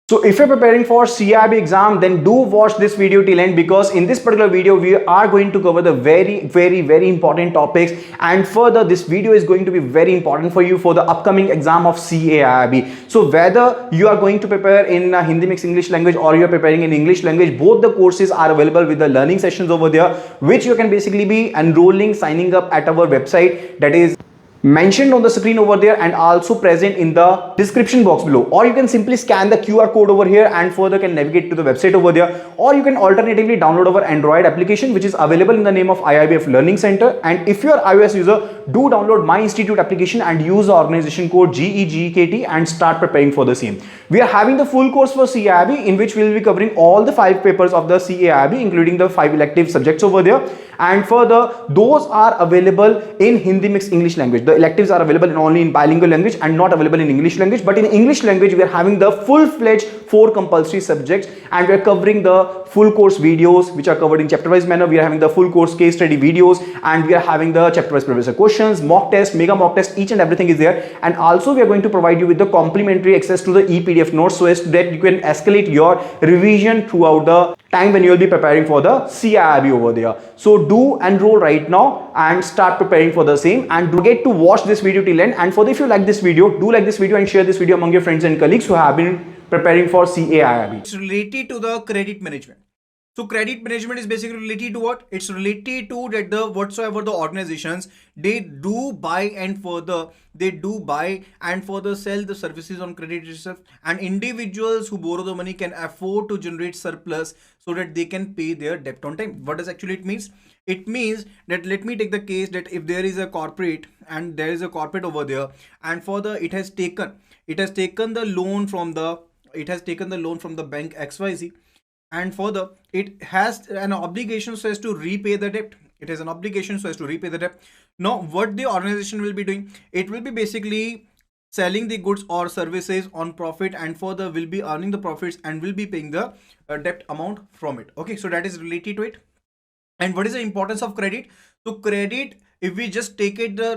So if you're preparing for CIB exam, then do watch this video till end, because in this particular video we are going to cover the very important topics, and further this video is going to be very important for you for the upcoming exam of CAIB. So whether you are going to prepare in Hindi mixed English language or you are preparing in English language, both the courses are available with the learning sessions over there, which you can basically be enrolling, signing up at our website, that is mentioned on the screen over there and also present in the description box below. Or you can simply scan the QR code over here and further can navigate to the website over there, or you can alternatively download our Android application, which is available in the name of IIBF Learning Center. And if you are iOS user, do download My Institute application and use the organization code GEGKT and start preparing for the same. We are having the full course for CAIB, in which we will be covering all the 5 papers of the CAIB, including the 5 elective subjects over there. And further, those are available in Hindi mixed English language. The electives are available only in bilingual language and not available in English language. But in English language, we are having the full-fledged 4 compulsory subjects, and we are covering the full course videos, which are covered in chapter-wise manner. We are having the full course case study videos, and we are having the chapter-wise professor questions, mock test, mega mock test, each and everything is there. And also, we are going to provide you with the complimentary access to the e-PDF notes, so as that you can escalate your revision throughout the time when you will be preparing for the CIIB over there. So do enroll right now and start preparing for the same, and do get to watch this video till end. And further, if you like this video, do like this video and share this video among your friends and colleagues who have been preparing for CAIIB. It's related to the credit management. So credit management is basically related to what? It's related to that the whatsoever the organizations, they do buy and further sell the services on credit itself, and individuals who borrow the money can afford to generate surplus so that they can pay their debt on time. What does actually it means? It means that, let me take the case that if there is a corporate and there is a corporate over there, and further it has taken the loan from the bank XYZ, and further it has an obligation so as to repay the debt. Now what the organization will be doing, it will be basically selling the goods or services on profit, and further will be earning the profits and will be paying the debt amount from it. Okay, so that is related to it. And what is the importance of credit? So credit, if we just take the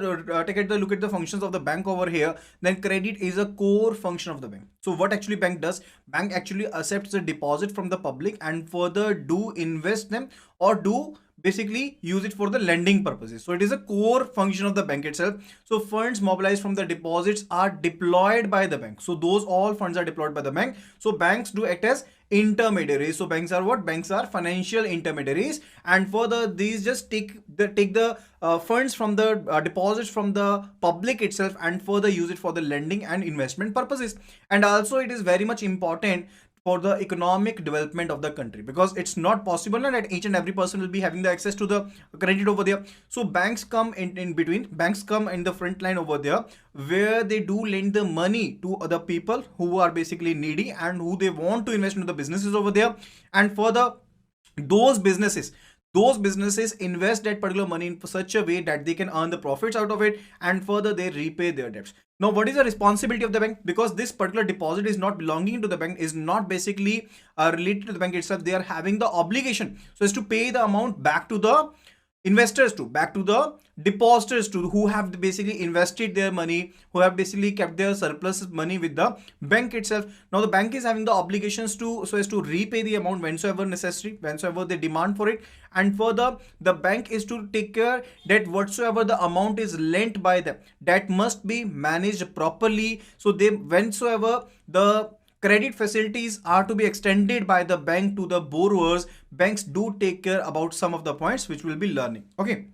look at the functions of the bank over here, then credit is a core function of the bank. So what actually bank does? Bank actually accepts the deposit from the public and further do invest them, or do basically use it for the lending purposes. So it is a core function of the bank itself. So funds mobilized from the deposits are deployed by the bank. So those all funds are deployed by the bank. So banks do act as intermediaries. So banks are what? Banks are financial intermediaries, and further these just take the funds from the deposits from the public itself and further use it for the lending and investment purposes. And also it is very much important for the economic development of the country, because it's not possible that each and every person will be having the access to the credit over there. So banks come in between, banks come in the front line over there, where they do lend the money to other people who are basically needy and who they want to invest into the businesses over there. And further, those businesses invest that particular money in such a way that they can earn the profits out of it, and further they repay their debts. Now what is the responsibility of the bank? Because this particular deposit is not belonging to the bank, is not basically related to the bank itself. They are having the obligation so as to pay the amount back to the investors, back to the depositors, who have basically invested their money, who have basically kept their surplus money with the bank itself. Now the bank is having the obligations so as to repay the amount whensoever necessary, whensoever they demand for it. And further, the bank is to take care that whatsoever the amount is lent by them, that must be managed properly. So whensoever the credit facilities are to be extended by the bank to the borrowers, banks do take care about some of the points which we'll be learning. Okay,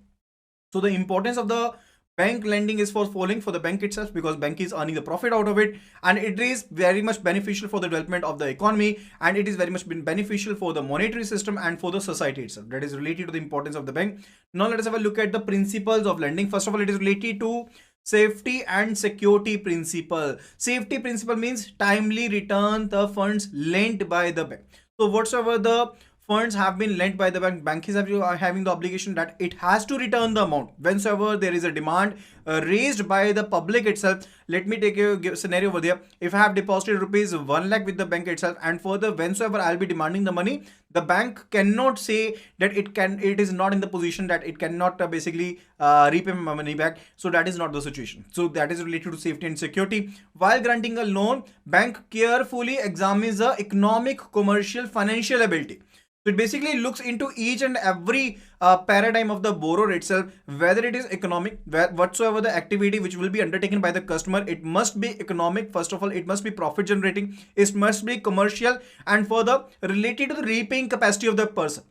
so the importance of the bank lending is for the bank itself, because bank is earning the profit out of it, and it is very much beneficial for the development of the economy, and it is very much beneficial for the monetary system and for the society itself. That is related to the importance of the bank. Now let us have a look at the principles of lending. First of all, it is related to safety and security principle. Safety principle means timely return the funds lent by the bank. So whatsoever the funds have been lent by the bank is having the obligation that it has to return the amount whensoever there is a demand raised by the public itself. Let me take a scenario over there. If I have deposited rupees 1 lakh with the bank itself, and further whensoever I'll be demanding the money, the bank cannot say that it is not in the position that it cannot basically repay my money back. So that is not the situation. So that is related to safety and security. While granting a loan, bank carefully examines the economic, commercial, financial ability. So it basically looks into each and every paradigm of the borrower itself, whether it is economic, whatsoever the activity which will be undertaken by the customer, it must be economic. First of all, it must be profit generating, it must be commercial, and further related to the repaying capacity of the person,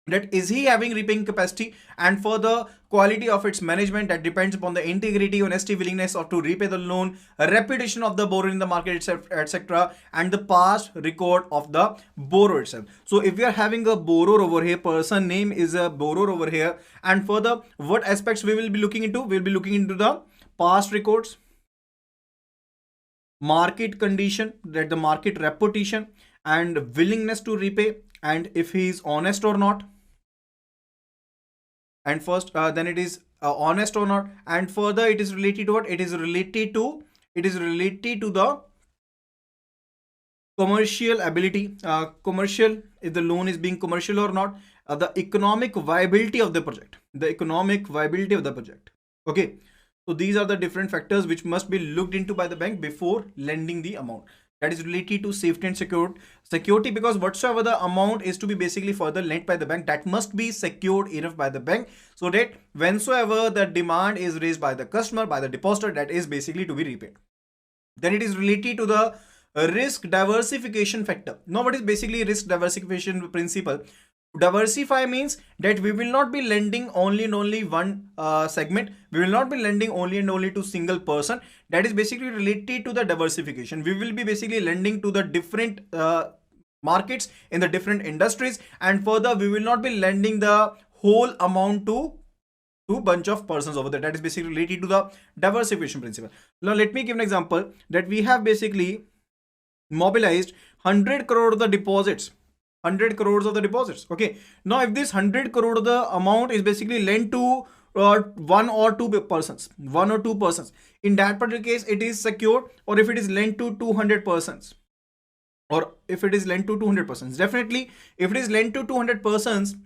that is he having repaying capacity, and for the quality of its management, that depends upon the integrity, honesty, willingness of to repay the loan, reputation of the borrower in the market itself, etc., and the past record of the borrower itself. So if we are having a borrower over here, person name is a borrower over here, and further what aspects we will be looking into, we'll be looking into the past records, market condition, that the market reputation and willingness to repay, and if he is honest or not, and first then it is honest or not, and further it is related to what, it is related to the commercial ability, commercial, if the loan is being commercial or not, the economic viability of the project, okay. So these are the different factors which must be looked into by the bank before lending the amount. That is related to safety and security, because whatsoever the amount is to be basically further lent by the bank, that must be secured enough by the bank, so that whensoever the demand is raised by the customer, by the depositor, that is basically to be repaid. Then it is related to the risk diversification factor. Now what is basically risk diversification principle? Diversify means that we will not be lending only and only one segment. We will not be lending only and only to single person. That is basically related to the diversification. We will be basically lending to the different markets in the different industries, and further we will not be lending the whole amount to bunch of persons over there. That is basically related to the diversification principle. Now let me give an example, that we have basically mobilized 100 crore of the deposits, 100 crores of the deposits, okay. Now if this 100 crore of the amount is basically lent to one or two persons, in that particular case it is secured, or if it is lent to 200 persons, or if it is lent to 200 persons, definitely if it is lent to 200 persons,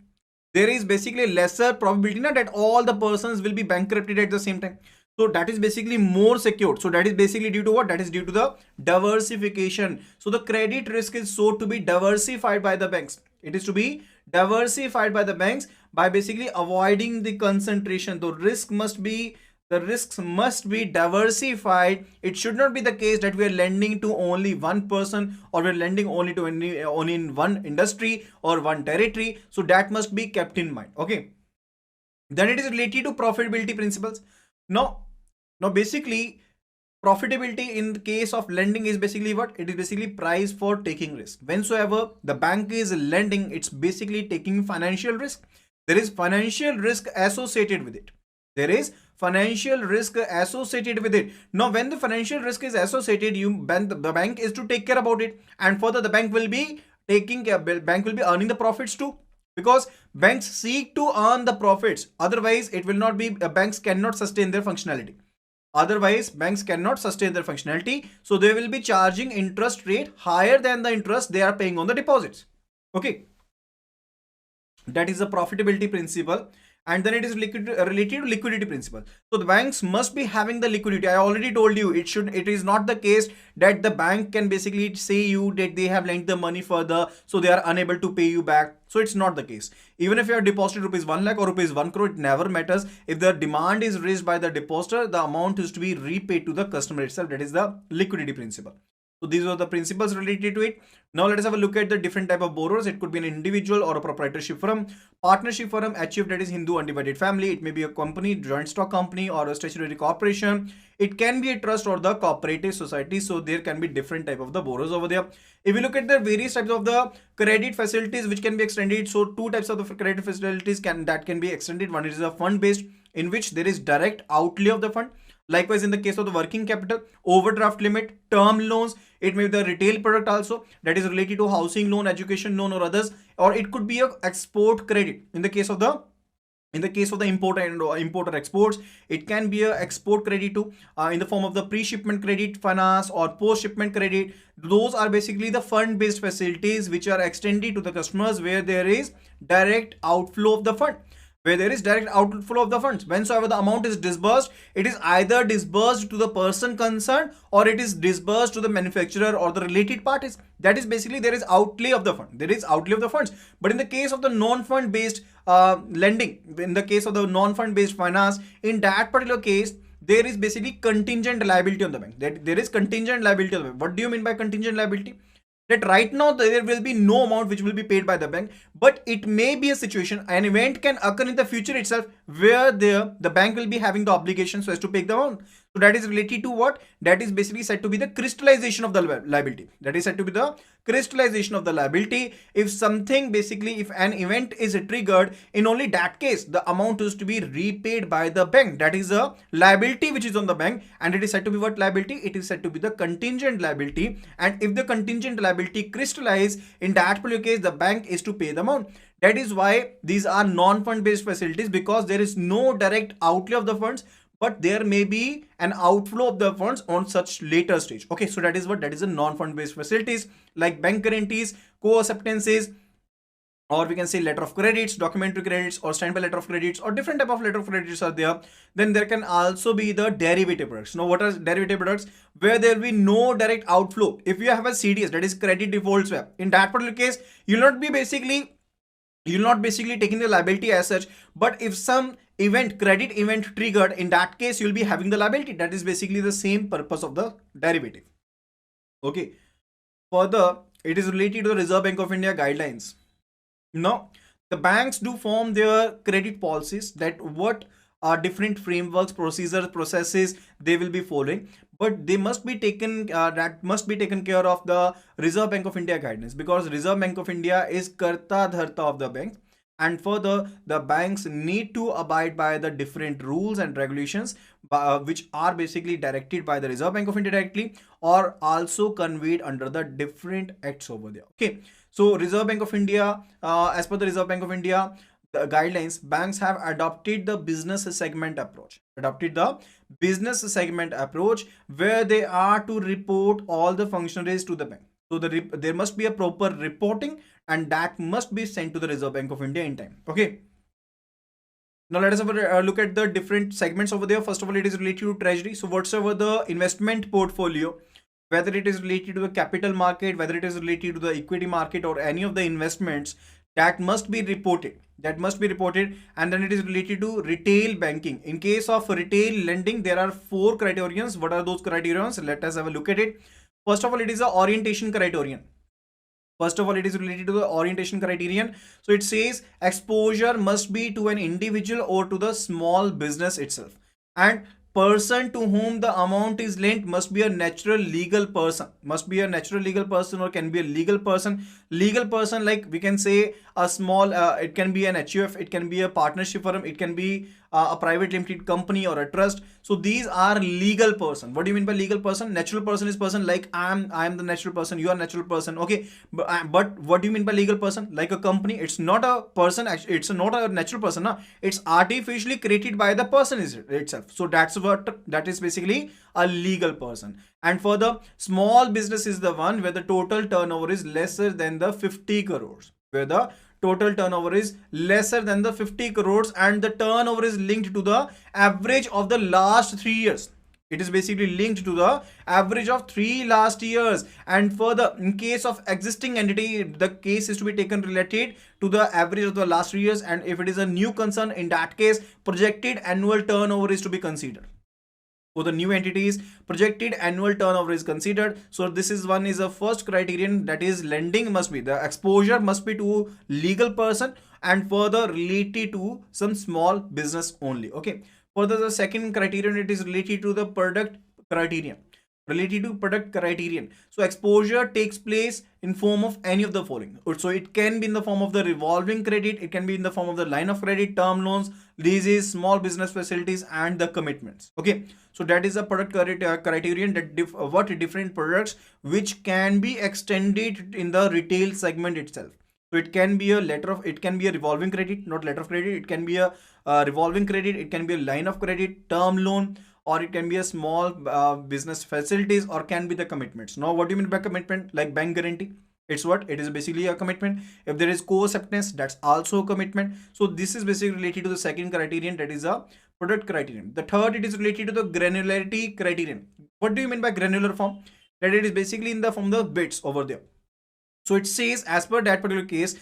there is basically lesser probability that all the persons will be bankrupted at the same time. So that is basically more secured. So that is basically due to what? That is due to the diversification. So the credit risk is so to be diversified by the banks. It is to be diversified by the banks by basically avoiding the concentration. The risks must be diversified. It should not be the case that we are lending to only one person, or we are lending only to only in one industry or one territory. So that must be kept in mind. Okay. Then it is related to profitability principles. Now basically profitability in the case of lending is basically what? It is basically price for taking risk. Whensoever the bank is lending, it's basically taking financial risk. There is financial risk associated with it. Now when the financial risk is associated, the bank is to take care about it, and further the bank will be earning the profits too, because banks seek to earn the profits. Otherwise it will not be, banks cannot sustain their functionality. So they will be charging interest rate higher than the interest they are paying on the deposits. Okay, that is the profitability principle. And then it is related to liquidity principle. So the banks must be having the liquidity. I already told you, it is not the case that the bank can basically say you that they have lent the money further, so they are unable to pay you back. So it's not the case. Even if you have deposited rupees 1 lakh or rupees 1 crore, it never matters. If the demand is raised by the depositor, the amount is to be repaid to the customer itself. That is the liquidity principle. So these are the principles related to it. Now let us have a look at the different type of borrowers. It could be an individual or a proprietorship firm, partnership firm, HUF, that is Hindu undivided family. It may be a company, joint stock company, or a statutory corporation. It can be a trust or the cooperative society. So there can be different type of the borrowers over there. If you look at the various types of the credit facilities which can be extended, so two types of the credit facilities can be extended. One is a fund based, in which there is direct outlay of the fund. Likewise, in the case of the working capital, overdraft limit, term loans, It may be the retail product also, that is related to housing loan, education loan, or others, or it could be a export credit. In the case of the import and importer exports, it can be a export credit too, in the form of the pre-shipment credit finance or post-shipment credit. Those are basically the fund-based facilities which are extended to the customers where there is direct outflow of the fund. Where there is direct outflow of the funds, whensoever the amount is disbursed, it is either disbursed to the person concerned or it is disbursed to the manufacturer or the related parties. That is basically there is outlay of the fund. There is outlay of the funds. But in the case of the non-fund based lending, in the case of the non-fund based finance, in that particular case, there is basically contingent liability on the bank. That there is contingent liability on the bank. What do you mean by contingent liability? That right now there will be no amount which will be paid by the bank, but it may be a situation, an event can occur in the future itself where the bank will be having the obligation so as to pay the amount. So that is related to what? That is basically said to be the crystallization of the liability. That is said to be the crystallization of the liability. If something, basically if an event is triggered, in only that case the amount is to be repaid by the bank. That is a liability which is on the bank, and it is said to be what liability? It is said to be the contingent liability. And if the contingent liability crystallize, in that particular case the bank is to pay the amount. That is why these are non-fund based facilities, because there is no direct outlay of the funds, but there may be an outflow of the funds on such later stage. Okay, so that is what, that is a non-fund based facilities, like bank guarantees, co-acceptances, or we can say letter of credits, documentary credits, or standby letter of credits, or different type of letter of credits are there. Then there can also be the derivative products. Now what are derivative products? Where there will be no direct outflow. If you have a CDS, that is credit default swap, in that particular case you'll not basically taking the liability as such, but if some credit event triggered, in that case you'll be having the liability. That is basically the same purpose of the derivative. Okay, further, it is related to the Reserve Bank of India guidelines. Now the banks do form their credit policies, that what are different frameworks, procedures, processes they will be following, but they must be taken that must be taken care of the Reserve Bank of India guidance, because Reserve Bank of India is karta dharta of the bank. And further, the banks need to abide by the different rules and regulations which are basically directed by the Reserve Bank of India directly, or also conveyed under the different acts over there. Okay, so Reserve Bank of India, as per the Reserve Bank of India the guidelines, banks have adopted the business segment approach. Where they are to report all the functionaries to the bank. So there must be a proper reporting, and that must be sent to the Reserve Bank of India in time. Okay. Now let us have a look at the different segments over there. First of all, it is related to treasury. So whatsoever the investment portfolio, whether it is related to the capital market, whether it is related to the equity market, or any of the investments, that must be reported. And then it is related to retail banking. In case of retail lending, there are 4 criterions. What are those criterions? Let us have a look at it. First of all, it is a orientation criterion. So it says exposure must be to an individual or to the small business itself, and person to whom the amount is lent must be a natural legal person, or can be a legal person. Like we can say a small, it can be an HUF, it can be a partnership firm, it can be a private limited company or a trust. So these are legal person. What do you mean by legal person? Natural person is person like I am the natural person, you are natural person. Okay, but what do you mean by legal person? Like a company, it's not a person, actually it's not a natural person, no? It's artificially created by the person itself. So that is basically a legal person. And further, small business is the one where the total turnover is lesser than the 50 crores. And the turnover is linked to the average of the last 3 years. It is basically linked to the average of 3 last years. And further, in case of existing entity, the case is to be taken related to the average of the last 3 years. And if it is a new concern, in that case, projected annual turnover is to be considered. For the new entities, projected annual turnover is considered. So this is one is a first criterion, that is lending must be, the exposure must be to legal person, and further related to some small business only. Okay, further the second criterion, it is related to the product criterion. related to product criterion. So exposure takes place in form of any of the following. So it can be in the form of the revolving credit, it can be in the form of the line of credit, term loans, leases, small business facilities, and the commitments. Okay, so that is a product criterion, that what different products which can be extended in the retail segment itself. So it can be a it can be a revolving credit, not letter of credit. It can be a revolving credit. It can be a line of credit, term loan, or it can be a small business facilities, or can be the commitments. Now, what do you mean by commitment? Like bank guarantee. It's what? It is basically a commitment. If there is co-acceptance, that's also a commitment. So this is basically related to the second criterion, that is a product criterion. The third, it is related to the granularity criterion. What do you mean by granular form? That it is basically in the form of the bits over there. So it says, as per that particular case,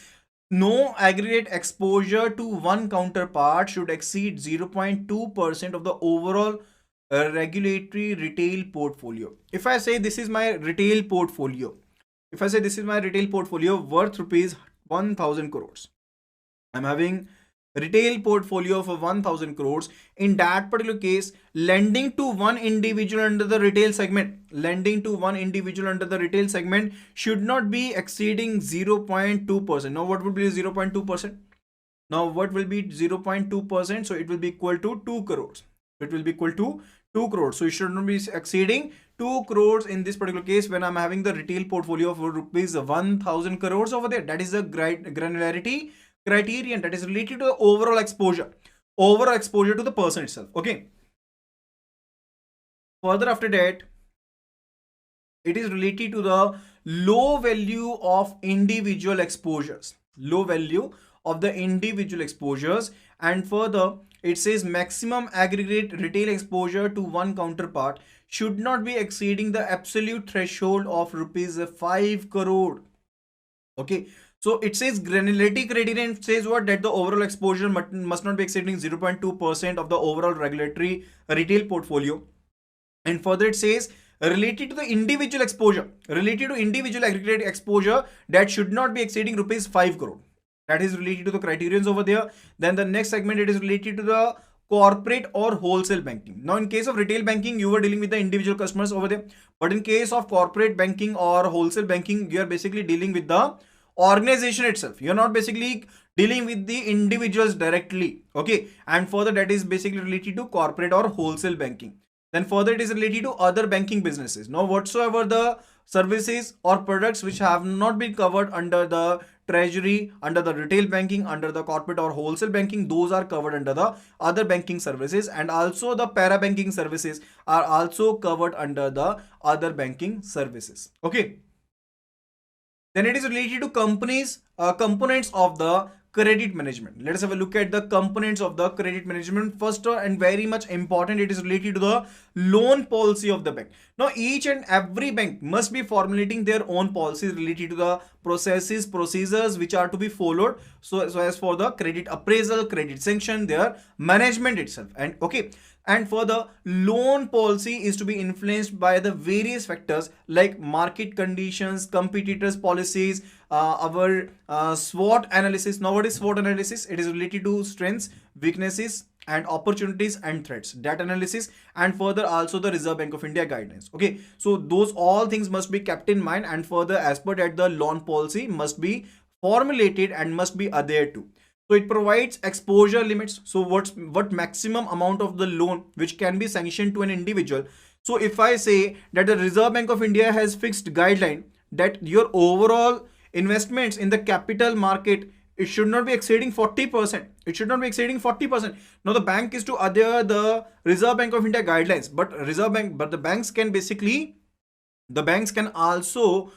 no aggregate exposure to one counterpart should exceed 0.2% of the overall regulatory retail portfolio. If I say this is my retail portfolio, worth rupees 1000 crores, I'm having retail portfolio of 1000 crores. In that particular case, lending to one individual under the retail segment, should not be exceeding 0.2%. Now what would be 0.2%? Now what will be 0.2%? So it will be equal to 2 crores. So it should not be exceeding 2 crores in this particular case when I'm having the retail portfolio of rupees 1000 crores over there. That is the granularity criterion, that is related to the overall exposure to the person itself. Okay, further after that, it is related to the low value of individual exposures, and further it says maximum aggregate retail exposure to one counterpart should not be exceeding the absolute threshold of rupees 5 crore. Okay, so it says granularity criterion says what? That the overall exposure must not be exceeding 0.2% of the overall regulatory retail portfolio. And further it says related to the individual aggregate exposure, that should not be exceeding rupees 5 crore. That is related to the criterions over there. Then the next segment, it is related to the corporate or wholesale banking. Now in case of retail banking, you were dealing with the individual customers over there, but in case of corporate banking or wholesale banking, you are basically dealing with the organization itself. You're not basically dealing with the individuals directly. Okay, and further that is basically related to corporate or wholesale banking. Then further it is related to other banking businesses. Now whatsoever the services or products which have not been covered under the treasury, under the retail banking, under the corporate or wholesale banking, those are covered under the other banking services, and also the para banking services are also covered under the other banking services. Okay, then it is related to components of the credit management. Let us have a look at the components of the credit management. First and very much important, it is related to the loan policy of the bank. Now each and every bank must be formulating their own policies related to the procedures which are to be followed. So as for the credit appraisal, credit sanction, their management itself. And okay, and further, loan policy is to be influenced by the various factors like market conditions, competitors policies, our SWOT analysis. Now what is SWOT analysis? It is related to strengths, weaknesses, and opportunities and threats, that analysis, and further also the Reserve Bank of India guidelines. Okay, so those all things must be kept in mind, and further as per that the loan policy must be formulated and must be adhered to. So it provides exposure limits. So what maximum amount of the loan which can be sanctioned to an individual. So if I say that the Reserve Bank of India has fixed guideline that your overall investments in the capital market, it should not be exceeding 40%. It should not be exceeding 40%. Now the bank is to adhere the Reserve Bank of India guidelines, but the banks can also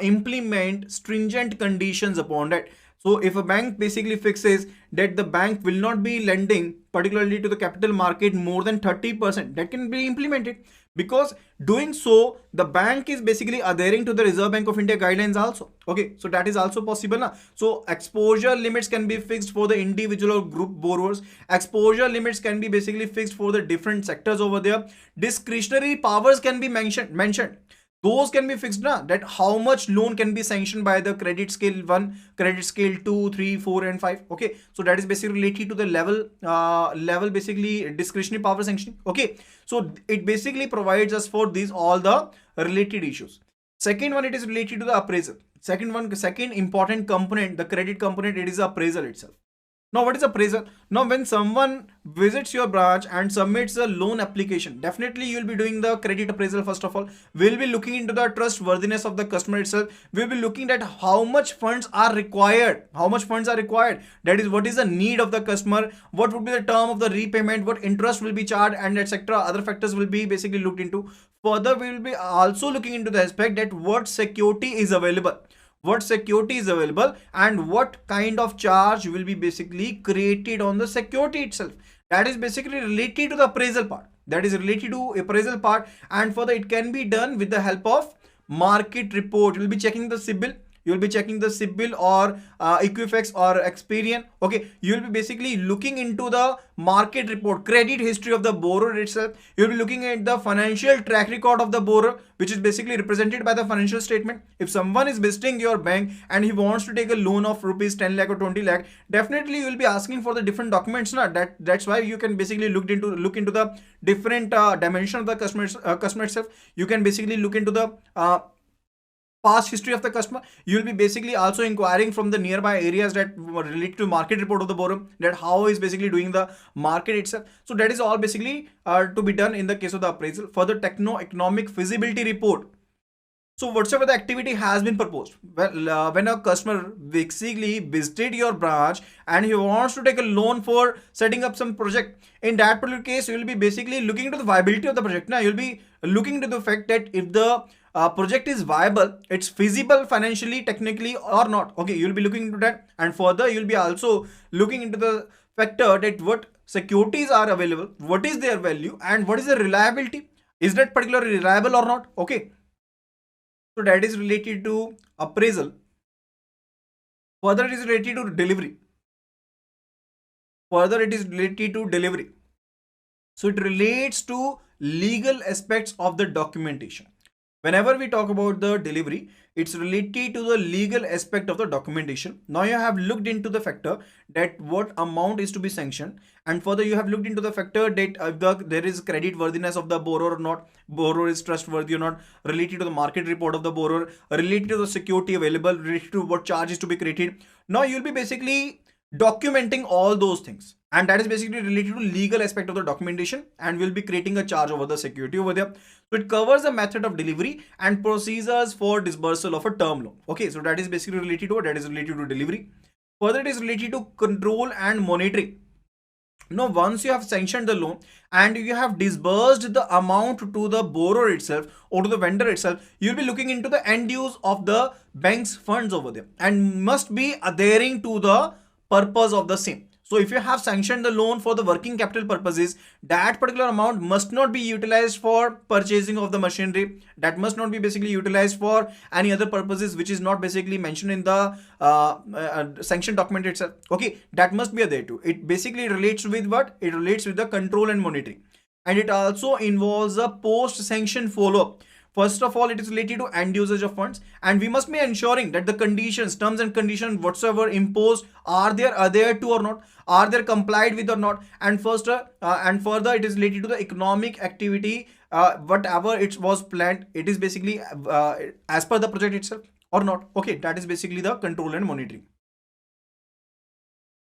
implement stringent conditions upon that. So if a bank basically fixes that the bank will not be lending particularly to the capital market more than 30%, that can be implemented, because doing so the bank is basically adhering to the Reserve Bank of India guidelines also. Okay, so that is also possible now. So exposure limits can be fixed for the individual or group borrowers. Exposure limits can be basically fixed for the different sectors over there. Discretionary powers can be mentioned. those can be fixed now, that how much loan can be sanctioned by the credit scale 1, credit scale 2, 3, 4 and 5. Okay, so that is basically related to the level basically discretionary power sanctioning. Okay, so it basically provides us for these all the related issues. Second one, it is related to the appraisal. Second important component, the credit component, it is appraisal itself. Now, what is appraisal? Now, when someone visits your branch and submits a loan application, definitely you will be doing the credit appraisal first of all. We'll be looking into the trustworthiness of the customer itself. We'll be looking at how much funds are required. How much funds are required? That is, what is the need of the customer? What would be the term of the repayment? What interest will be charged, and etc. Other factors will be basically looked into. Further, we will be also looking into the aspect that what security is available, and what kind of charge will be basically created on the security itself. That is basically related to the appraisal part. And further, it can be done with the help of market report. You will be checking the CIBIL, or Equifax or Experian. Okay, you will be basically looking into the market report, credit history of the borrower itself. You will be looking at the financial track record of the borrower, which is basically represented by the financial statement. If someone is visiting your bank and he wants to take a loan of rupees 10 lakh or 20 lakh, definitely you will be asking for the different documents. That's why you can basically look into the different dimension of the customer itself. You can basically look into the past history of the customer. You will be basically also inquiring from the nearby areas that relate to market report of the borrower, that how is basically doing the market itself. So that is all basically to be done in the case of the appraisal. For the techno-economic feasibility report, so whatsoever the activity has been proposed, well, when a customer basically visited your branch and he wants to take a loan for setting up some project, in that particular case, you will be basically looking into the viability of the project. Now, you'll be looking into the fact that if the project is viable, it's feasible financially, technically or not. Okay, you'll be looking into that. And further, you'll be also looking into the factor that what securities are available, what is their value, and what is the reliability. Is that particularly reliable or not? Okay. So that is related to appraisal. Further, it is related to delivery. So it relates to legal aspects of the documentation. Whenever we talk about the delivery, it's related to the legal aspect of the documentation. Now you have looked into the factor that what amount is to be sanctioned, and further you have looked into the factor that there is credit worthiness of the borrower or not, borrower is trustworthy or not, related to the market report of the borrower, related to the security available, related to what charge is to be created. Now you'll be basically documenting all those things, and that is basically related to legal aspect of the documentation, and we'll be creating a charge over the security over there. So it covers the method of delivery and procedures for disbursal of a term loan. Okay, so that is basically related to delivery. Further, it is related to control and monitoring. Now, once you have sanctioned the loan and you have disbursed the amount to the borrower itself or to the vendor itself, you'll be looking into the end use of the bank's funds over there and must be adhering to the purpose of the same. So if you have sanctioned the loan for the working capital purposes, that particular amount must not be utilized for purchasing of the machinery. That must not be basically utilized for any other purposes which is not basically mentioned in the sanction document itself. Okay, that must be there too. It basically relates with what? It relates with the control and monitoring. And it also involves a post-sanction follow-up. First of all, it is related to end usage of funds, and we must be ensuring that the conditions, terms and conditions whatsoever imposed are there adhered to or not, are they complied with or not, and further it is related to the economic activity, whatever it was planned, it is basically as per the project itself or not. Okay, that is basically the control and monitoring.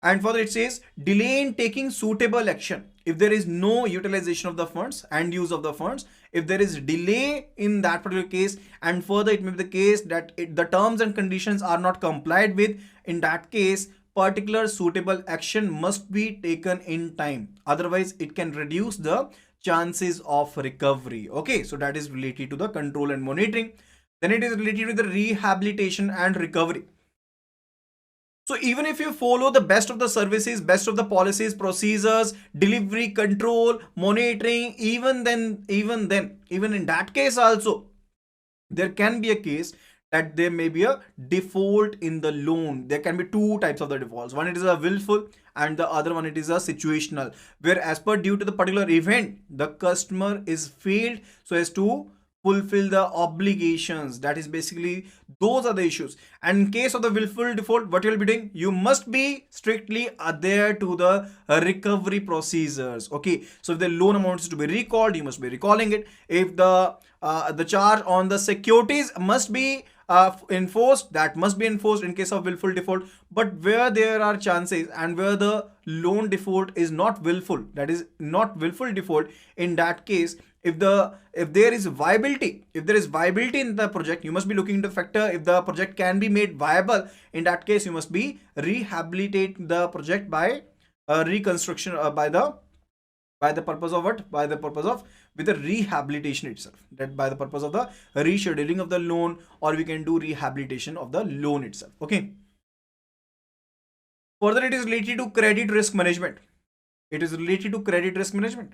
And further, it says delay in taking suitable action if there is no utilization of the funds and use of the funds. If there is delay in that particular case, and further it may be the case that the terms and conditions are not complied with, in that case particular suitable action must be taken in time, otherwise it can reduce the chances of recovery. Okay, so that is related to the control and monitoring. Then it is related with the rehabilitation and recovery. So even if you follow the best of the services, best of the policies, procedures, delivery, control, monitoring, even in that case also, there can be a case that there may be a default in the loan. There can be two types of the defaults. One, it is a willful, and the other one, it is a situational, where as per due to the particular event, the customer is failed so as to fulfill the obligations. That is basically, those are the issues. And in case of the willful default, what you will be doing, you must be strictly adhere to the recovery procedures. Okay, so if the loan amount is to be recalled, you must be recalling it. If the charge on the securities must be enforced, that must be enforced in case of willful default. But where there are chances and where the loan default is not willful, that is not willful default, in that case, if there is viability, if there is viability in the project, you must be looking into the factor. If the project can be made viable, in that case you must be rehabilitate the project by reconstruction, by the purpose of what, by the purpose of with the rehabilitation itself, that by the purpose of the rescheduling of the loan, or we can do rehabilitation of the loan itself. Okay, further it is related to credit risk management. It is related to credit risk management.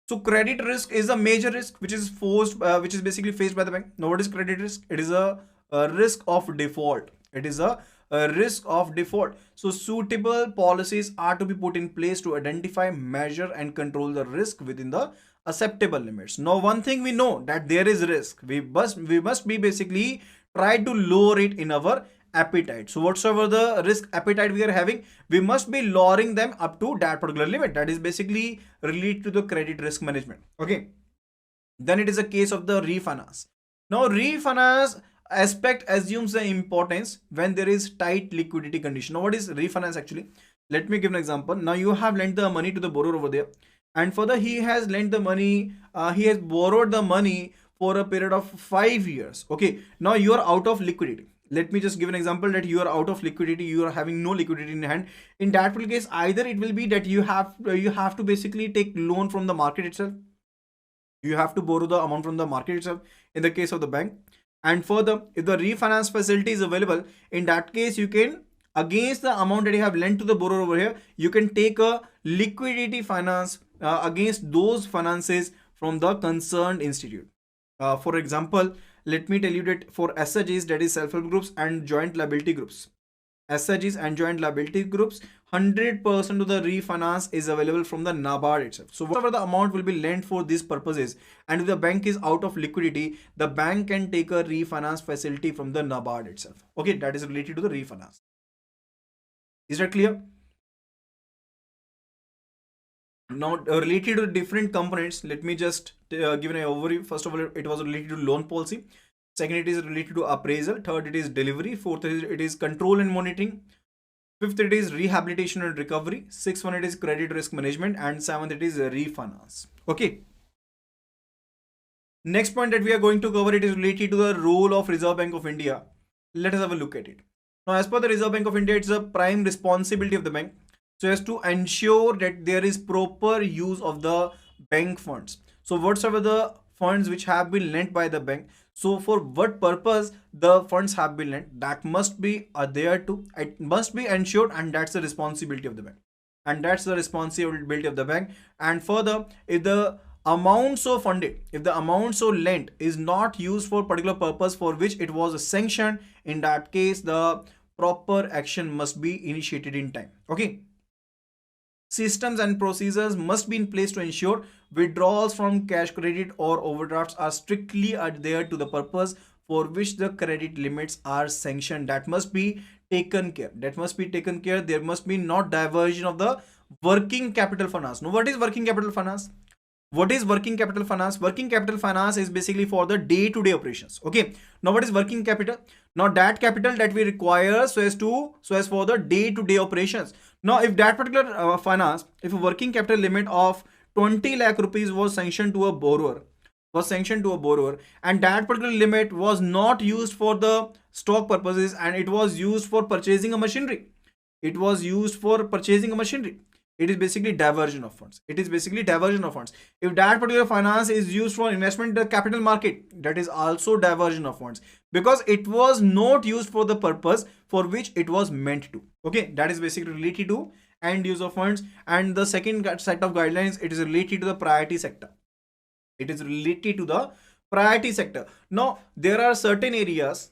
So credit risk is a major risk which is which is basically faced by the bank. Now what is credit risk? It is a risk of default. It is a risk of default. So suitable policies are to be put in place to identify, measure and control the risk within the acceptable limits. Now one thing we know, that there is risk. We must be basically try to lower it in our appetite. So whatsoever the risk appetite we are having, we must be lowering them up to that particular limit. That is basically related to the credit risk management. Okay, then it is a case of the refinance. Now refinance aspect assumes the importance when there is tight liquidity condition. Now what is refinance actually? Let me give an example. Now you have lent the money to the borrower over there, and further he has lent the money, he has borrowed the money for a period of 5 years. Okay, now you are out of liquidity. Let me just give an example that you are out of liquidity, you are having no liquidity in hand. In that case, either it will be that you have to basically take loan from the market itself, you have to borrow the amount from the market itself in the case of the bank. And further, if the refinance facility is available, in that case you can, against the amount that you have lent to the borrower over here, you can take a liquidity finance against those finances from the concerned institute. For example, let me tell you that for SHGs, that is self-help groups and joint liability groups, SHGs and joint liability groups, 100% of the refinance is available from the NABARD itself. So whatever the amount will be lent for these purposes, and if the bank is out of liquidity, the bank can take a refinance facility from the NABARD itself. Okay, that is related to the refinance. Is that clear? Now related to different components, let me just give an overview. First of all, it was related to loan policy. Second, it is related to appraisal. Third, it is delivery. Fourth, it is control and monitoring. Fifth, it is rehabilitation and recovery. Sixth one, it is credit risk management. And seventh, it is refinance. Okay. Next point that we are going to cover, it is related to the role of Reserve Bank of India. Let us have a look at it. Now, as per the Reserve Bank of India, it's a prime responsibility of the bank, so as to ensure that there is proper use of the bank funds. So whatsoever the funds which have been lent by the bank, so for what purpose the funds have been lent, that must be adhered to, it must be ensured, and that's the responsibility of the bank. And that's the responsibility of the bank. And further, if the amount so funded, if the amount so lent is not used for particular purpose for which it was sanctioned, in that case the proper action must be initiated in time. Okay, systems and procedures must be in place to ensure withdrawals from cash credit or overdrafts are strictly adhered to the purpose for which the credit limits are sanctioned. That must be taken care. That must be taken care. There must be not diversion of the working capital finance. Now, what is working capital finance? What is working capital finance? Working capital finance is basically for the day-to-day operations. Okay. Now, what is working capital? Now, that capital that we require so as for the day-to-day operations. Now, if that particular finance, if a working capital limit of 20 lakh rupees was sanctioned to a borrower, and that particular limit was not used for the stock purposes, and it was used for purchasing a machinery. It was used for purchasing a machinery. It is basically diversion of funds. It is basically diversion of funds. If that particular finance is used for investment in the capital market, that is also diversion of funds, because it was not used for the purpose for which it was meant to. Okay, that is basically related to end use of funds. And the second set of guidelines, it is related to the priority sector. It is related to the priority sector. Now there are certain areas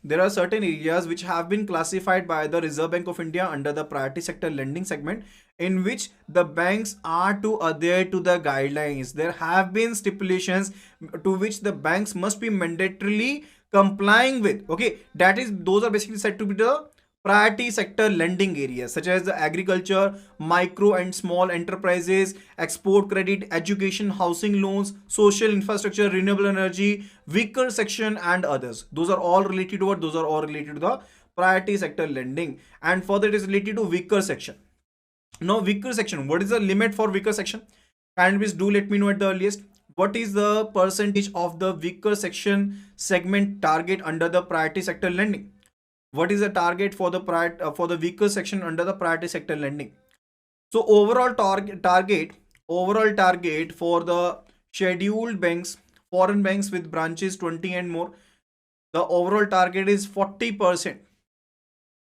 which have been classified by the Reserve Bank of India under the priority sector lending segment, in which the banks are to adhere to the guidelines. There have been stipulations to which the banks must be mandatorily complying with. Okay, that is, those are basically said to be the priority sector lending areas, such as the agriculture, micro and small enterprises, export credit, education, housing loans, social infrastructure, renewable energy, weaker section, and others. Those are all related to what? Those are all related to the priority sector lending. And further, it is related to weaker section. Now, weaker section, what is the limit for weaker section? Kindly please do let me know at the earliest. What is the percentage of the weaker section segment target under the priority sector lending? What is the target for the weaker section under the priority sector lending? So overall target for the scheduled banks, foreign banks with branches 20 and more, the overall target is 40%.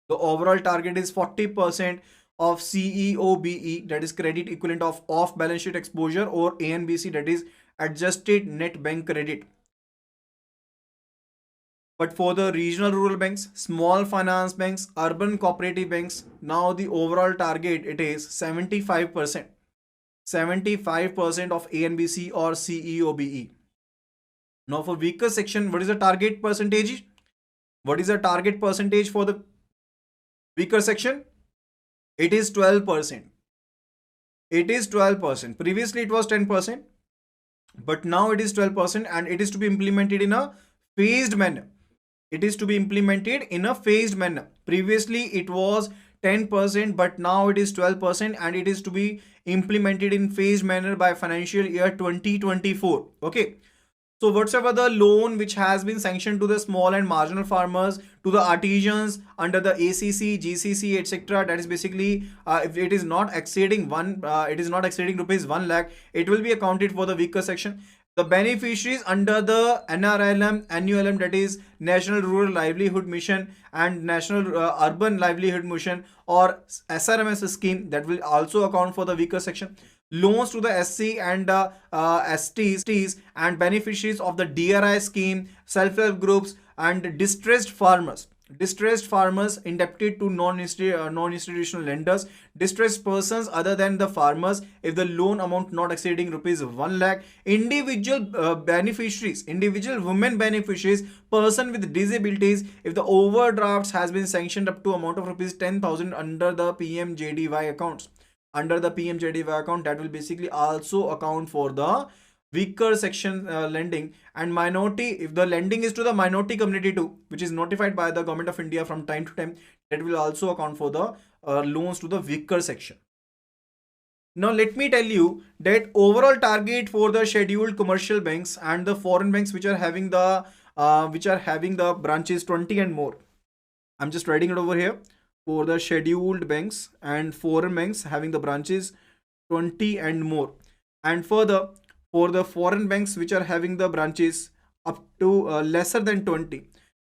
The overall target is 40% of CEOBE, that is credit equivalent of off balance sheet exposure, or ANBC, that is adjusted net bank credit. But for the regional rural banks, small finance banks, urban cooperative banks, now the overall target, it is 75%. 75% of ANBC or CEOBE. Now for weaker section, what is the target percentage? What is the target percentage for the weaker section? It is 12%. It is 12%. Previously it was 10%, but now it is 12%, and it is to be implemented in a phased manner. It is to be implemented in a phased manner. Previously it was 10%, but now it is 12%, and it is to be implemented in phased manner by financial year 2024. Okay. So whatsoever the loan which has been sanctioned to the small and marginal farmers, to the artisans under the ACC, GCC, etc., that is basically if it is not exceeding rupees 1 lakh, it will be accounted for the weaker section. The beneficiaries under the NRLM, NULM, that is National Rural Livelihood Mission, and National Urban Livelihood Mission, or SRMS scheme, that will also account for the weaker section. Loans to the SC and STs, and beneficiaries of the DRI scheme, self-help groups, and distressed farmers indebted to non-institutional lenders, distressed persons other than the farmers if the loan amount not exceeding rupees 1 lakh, individual beneficiaries, individual women beneficiaries, person with disabilities if the overdrafts has been sanctioned up to amount of rupees 10,000 under the PMJDY accounts. Under the PMJDY account, that will basically also account for the weaker section lending. And minority, if the lending is to the minority community too, which is notified by the Government of India from time to time, that will also account for the loans to the weaker section. Now let me tell you that overall target for the scheduled commercial banks and the foreign banks which are having the branches 20 and more. I'm just writing it over here. For the scheduled banks and foreign banks having the branches 20 and more, and further for the foreign banks which are having the branches up to lesser than 20,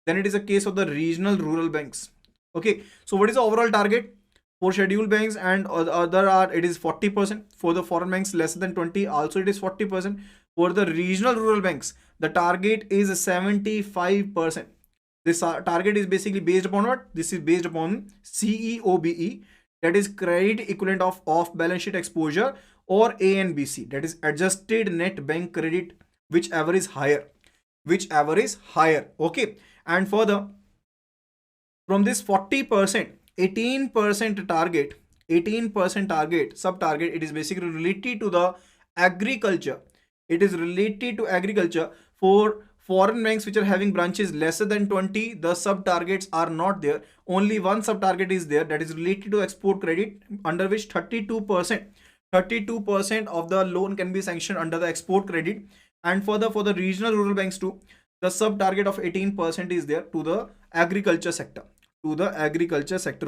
then it is a case of the regional rural banks. Okay, so what is the overall target for scheduled banks and other are, it is 40%. For the foreign banks lesser than 20, also it is 40%. For the regional rural banks, the target is 75%. This target is basically based upon what? This is based upon CEOBE, that is credit equivalent of off balance sheet exposure, or ANBC, that is adjusted net bank credit, whichever is higher. Okay, and further from this 40%, 18% target, sub target, it is basically related to the agriculture. It is related to agriculture. For foreign banks which are having branches lesser than 20, the sub targets are not there. Only one sub target is there, that is related to export credit, under which 32% of the loan can be sanctioned under the export credit. And for the regional rural banks too, the sub target of 18% is there to the agriculture sector,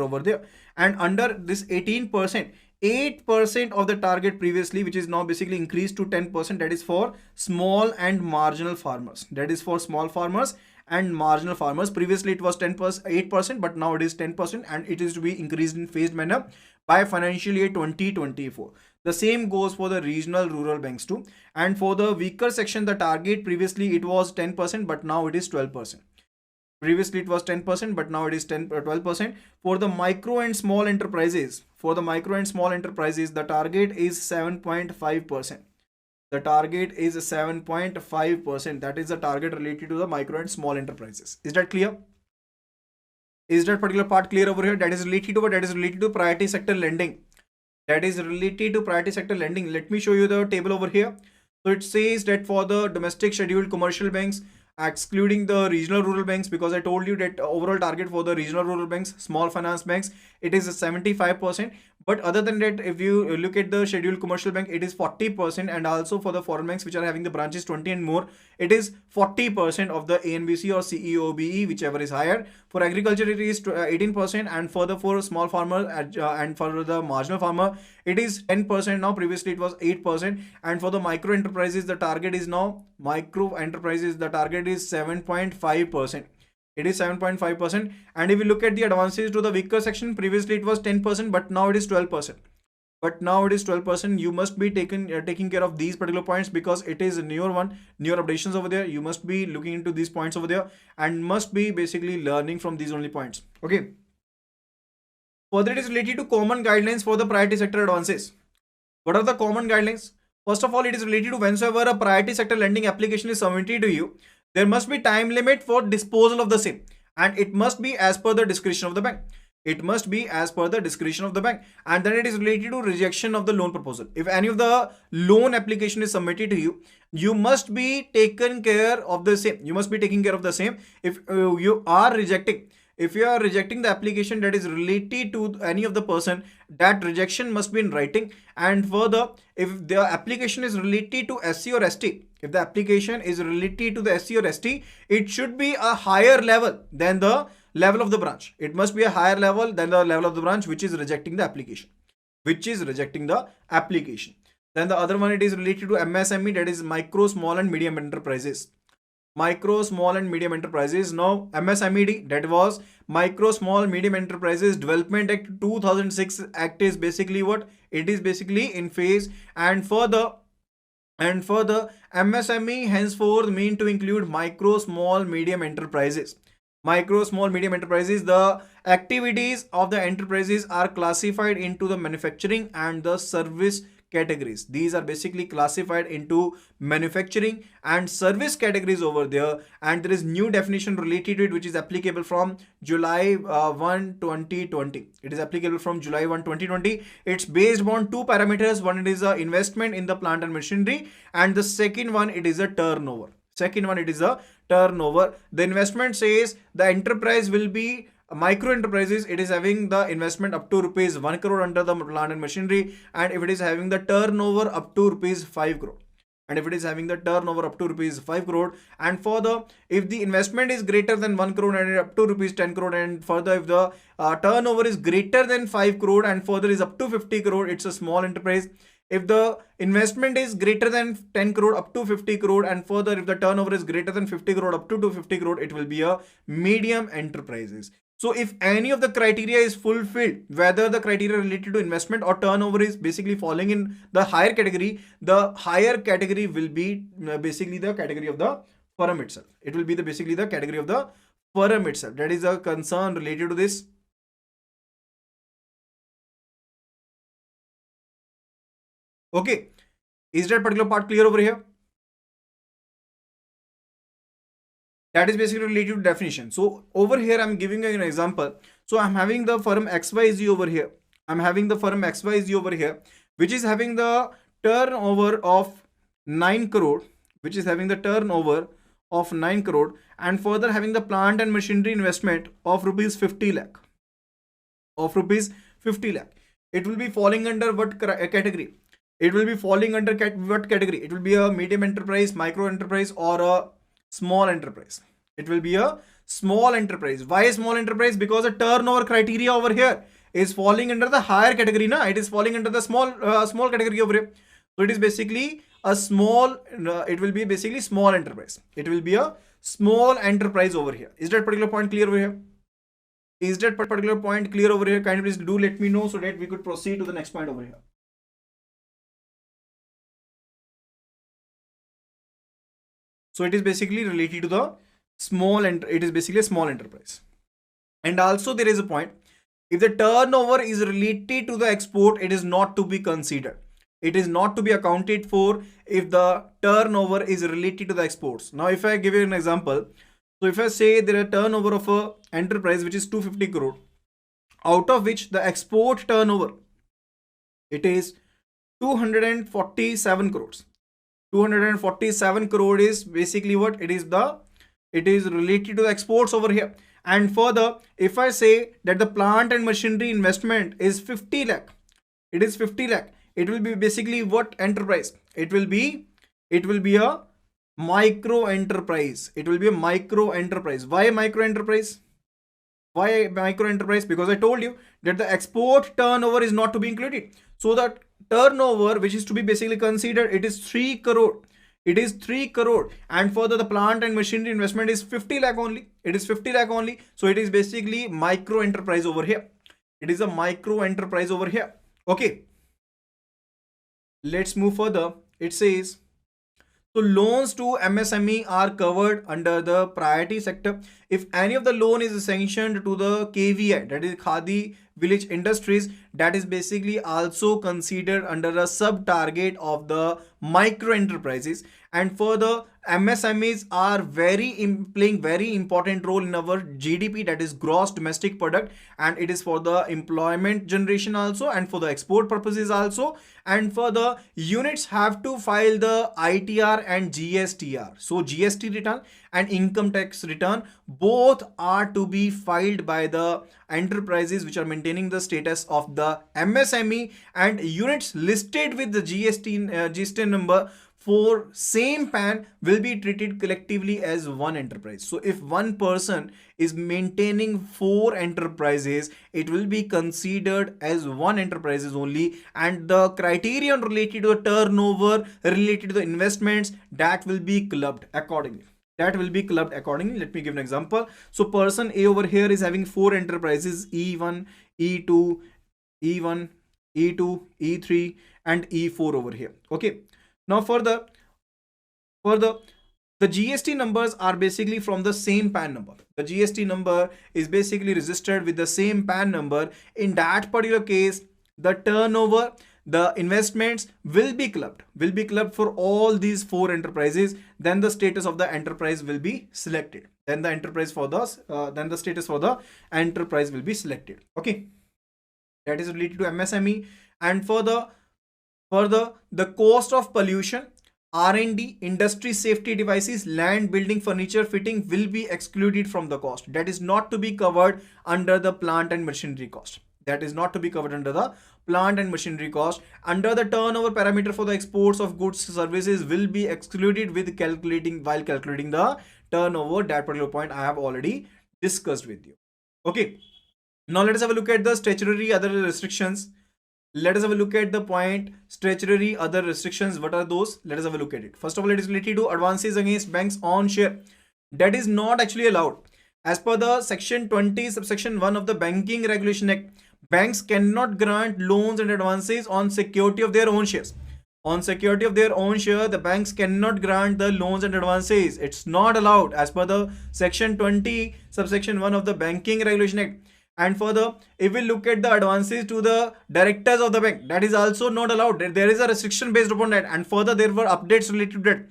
over there. And under this 18%, 8% of the target previously, which is now basically increased to 10%, that is for small and marginal farmers. That is for small farmers and marginal farmers. Previously it was 8%, but now it is 10%, and it is to be increased in phased manner by financial year 2024. The same goes for the regional rural banks too. And for the weaker section, the target previously it was 10%, but now it is 12%. Previously it was 10%, but now it is 12%. For the micro and small enterprises, the target is 7.5%. The target is 7.5%. That is the target related to the micro and small enterprises. Is that clear? Is that particular part clear over here? That is related to what? That is related to priority sector lending. Let me show you the table over here. So it says that for the domestic scheduled commercial banks, excluding the regional rural banks, because I told you that overall target for the regional rural banks, small finance banks, it is 75%. But other than that, if you look at the scheduled commercial bank, it is 40%. And also for the foreign banks which are having the branches 20 and more, it is 40% of the ANBC or CEOBE, whichever is higher. For agriculture, it is 18%. And further for small farmer and for the marginal farmer, it is 10% now. Previously, it was 8%. And for the micro enterprises, the target is now the target is 7.5%. It is 7.5%. And if you look at the advances to the weaker section, previously it was 10%, but now it is 12%. You must be taking care of these particular points because it is a newer updations over there. You must be looking into these points over there and must be basically learning from these only points. Okay. Further, it is related to common guidelines for the priority sector advances. What are the common guidelines? First of all, it is related to whenever a priority sector lending application is submitted to you, there must be time limit for disposal of the same, and it must be as per the discretion of the bank. And then it is related to rejection of the loan proposal. If any of the loan application is submitted to you, you must be taking care of the same. If you are rejecting the application that is related to any of the person, that rejection must be in writing. And further, if the application is related to SC or ST, it should be a higher level than the level of the branch. It must be a higher level than the level of the branch which is rejecting the application. Then the other one, it is related to MSME, that is micro, small and medium enterprises. Now MSMED, that was Micro, Small, Medium Enterprises Development Act 2006 Act, is basically what? It is basically in phase. And further, MSME henceforth mean to include micro, small, medium enterprises. The activities of the enterprises are classified into the manufacturing and the service categories. These are basically classified into manufacturing and service categories over there, and there is new definition related to it which is applicable from July 1, 2020. It's based on two parameters. One, it is a investment in the plant and machinery, and the second one, it is a turnover. The investment says the enterprise will be micro enterprises. It is having the investment up to rupees 1 crore under the plant and machinery, and if it is having the turnover up to rupees 5 crore. And further, if the investment is greater than 1 crore and up to rupees 10 crore, and further if the turnover is greater than 5 crore and further is up to 50 crore, it's a small enterprise. If the investment is greater than 10 crore up to 50 crore, and further if the turnover is greater than 50 crore up to 250 crore, it will be a medium enterprises. So if any of the criteria is fulfilled, whether the criteria related to investment or turnover is basically falling in the higher category, the higher category will be basically the category of the firm itself. That is a concern related to this. Okay, is that particular part clear over here? That is basically related to definition. So over here, I'm giving you an example. So I'm having the firm XYZ over here. Which is having the turnover of 9 crore, and further having the plant and machinery investment of rupees 50 lakh. It will be falling under what category? It will be falling under what category? It will be a medium enterprise, micro enterprise, or a small enterprise. It will be a small enterprise. Why small enterprise? Because the turnover criteria over here is falling under the higher category. It is falling under the small category over here. So it is basically a small. It will be basically small enterprise. It will be a small enterprise over here. Is that particular point clear over here? Kindly please do let me know so that we could proceed to the next point over here. So it is basically related to the small, and it is basically a small enterprise. And also there is a point, if the turnover is related to the export, it is not to be considered. It is not to be accounted for if the turnover is related to the exports. Now, if I give you an example, so if I say there are turnover of a enterprise which is 250 crore, out of which the export turnover, it is 247 crores. 247 crore is basically what it is, it is related to the exports over here. And further, if I say that the plant and machinery investment is 50 lakh, it is 50 lakh, it will be basically what enterprise? It will be a micro enterprise. It will be a micro enterprise. Why micro enterprise? Why micro enterprise? Because I told you that the export turnover is not to be included. So that turnover which is to be basically considered, it is 3 crore. It is 3 crore, and further the plant and machinery investment is 50 lakh only. It is 50 lakh only. So it is basically micro enterprise over here. It is a micro enterprise over here. Okay. Let's move further. It says, so loans to MSME are covered under the priority sector. If any of the loan is sanctioned to the KVI, that is Khadi Village Industries, that is basically also considered under a sub target of the micro enterprises. And further, MSMEs are playing very important role in our GDP, that is gross domestic product, and it is for the employment generation also, and for the export purposes also. And further, units have to file the ITR and GSTR. So GST return and income tax return, both are to be filed by the enterprises which are maintaining the status of the MSME, and units listed with the GST number for same PAN will be treated collectively as one enterprise. So if one person is maintaining 4 enterprises, it will be considered as one enterprises only, and the criterion related to the turnover, related to the investments, that will be clubbed accordingly. Let me give an example. So person A over here is having 4 enterprises, E1, E2, E1, E2, E3 and E4 over here. Okay. Now further, the GST numbers are basically from the same PAN number. The GST number is basically registered with the same PAN number. In that particular case, the turnover, the investments will be clubbed for all these 4 enterprises. Then the status of the enterprise will be selected. Then the status for the enterprise will be selected. Okay, that is related to MSME. And further, the cost of pollution, R&D, industry safety devices, land, building, furniture, fitting will be excluded from the cost. That is not to be covered under the plant and machinery cost. Under the turnover parameter for the exports of goods, services will be excluded while calculating the turnover. That particular point I have already discussed with you. Okay. Now let us have a look at the statutory other restrictions. Let us have a look at the point statutory other restrictions. What are those? Let us have a look at it. First of all, it is related to advances against banks on share. That is not actually allowed. As per the section 20 subsection 1 of the Banking Regulation Act, banks cannot grant loans and advances on security of their own shares. On security of their own share, the banks cannot grant the loans and advances. It's not allowed as per the section 20 subsection 1 of the Banking Regulation Act. And further, if we look at the advances to the directors of the bank, that is also not allowed. There is a restriction based upon that. And further, there were updates related to that.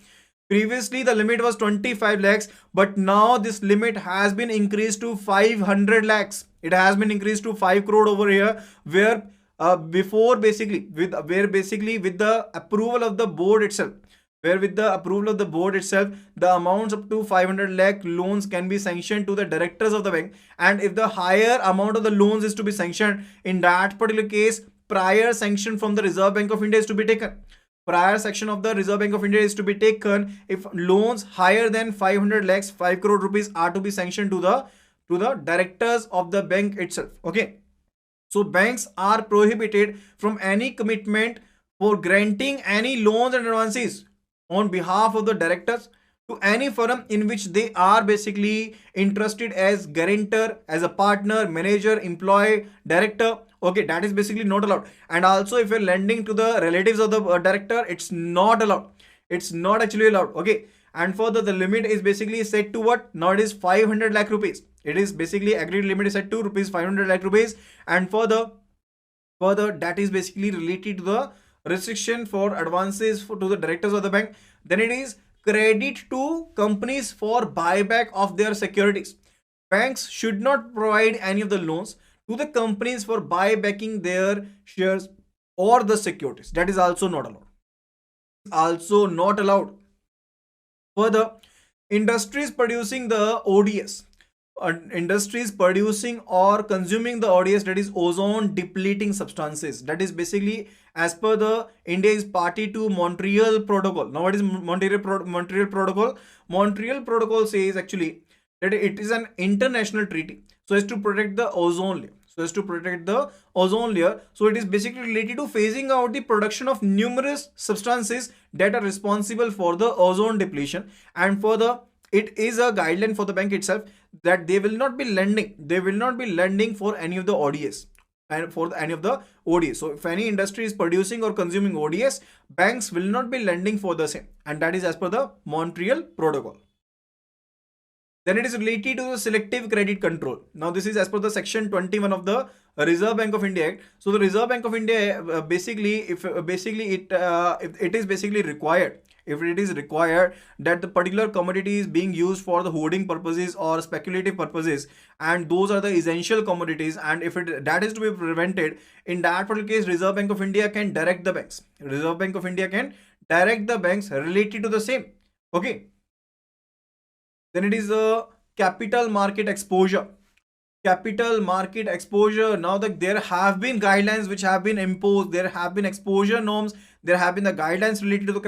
Previously, the limit was 25 lakhs, but now this limit has been increased to 500 lakhs. It has been increased to 5 crore over here, where before basically with the approval of the board itself, the amounts up to 500 lakh loans can be sanctioned to the directors of the bank. And if the higher amount of the loans is to be sanctioned, in that particular case, prior sanction from the Reserve Bank of India is to be taken. If loans higher than 500 lakhs, 5 crore rupees are to be sanctioned to the directors of the bank itself. Okay. So banks are prohibited from any commitment for granting any loans and advances on behalf of the directors to any firm in which they are basically interested as guarantor, as a partner, manager, employee, director. Okay, that is basically not allowed. And also if you're lending to the relatives of the director, it's not allowed. It's not actually allowed. Okay. and further the limit is basically set to what? Now it is 500 lakh rupees. It is basically agreed limit is set to rupees 500 lakh rupees, and further that is basically related to the restriction for advances to the directors of the bank. Then it is credit to companies for buyback of their securities. Banks should not provide any of the loans to the companies for buybacking their shares or the securities. That is also not allowed. Also not allowed. Further, industries producing the ODS, industries producing or consuming the ODS, that is ozone depleting substances. That is basically as per the India is party to Montreal Protocol. Now, what is Montreal Protocol? Montreal Protocol says actually that it is an international treaty so as to protect the ozone layer. So it is basically related to phasing out the production of numerous substances that are responsible for the ozone depletion. And further, it is a guideline for the bank itself that they will not be lending for any of the ODS and for any of the ODS. So if any industry is producing or consuming ODS, banks will not be lending for the same, and that is as per the Montreal Protocol. Then it is related to the selective credit control. Now this is as per the section 21 of the Reserve Bank of India Act. So the Reserve Bank of India if it is basically required, if it is required that the particular commodity is being used for the hoarding purposes or speculative purposes, and those are the essential commodities, and if that is to be prevented, in that particular case Reserve Bank of India can direct the banks. Reserve Bank of India can direct the banks related to the same. Okay. Then it is a capital market exposure. Capital market exposure. Now that there have been guidelines which have been imposed, there have been exposure norms, there have been the guidelines related to the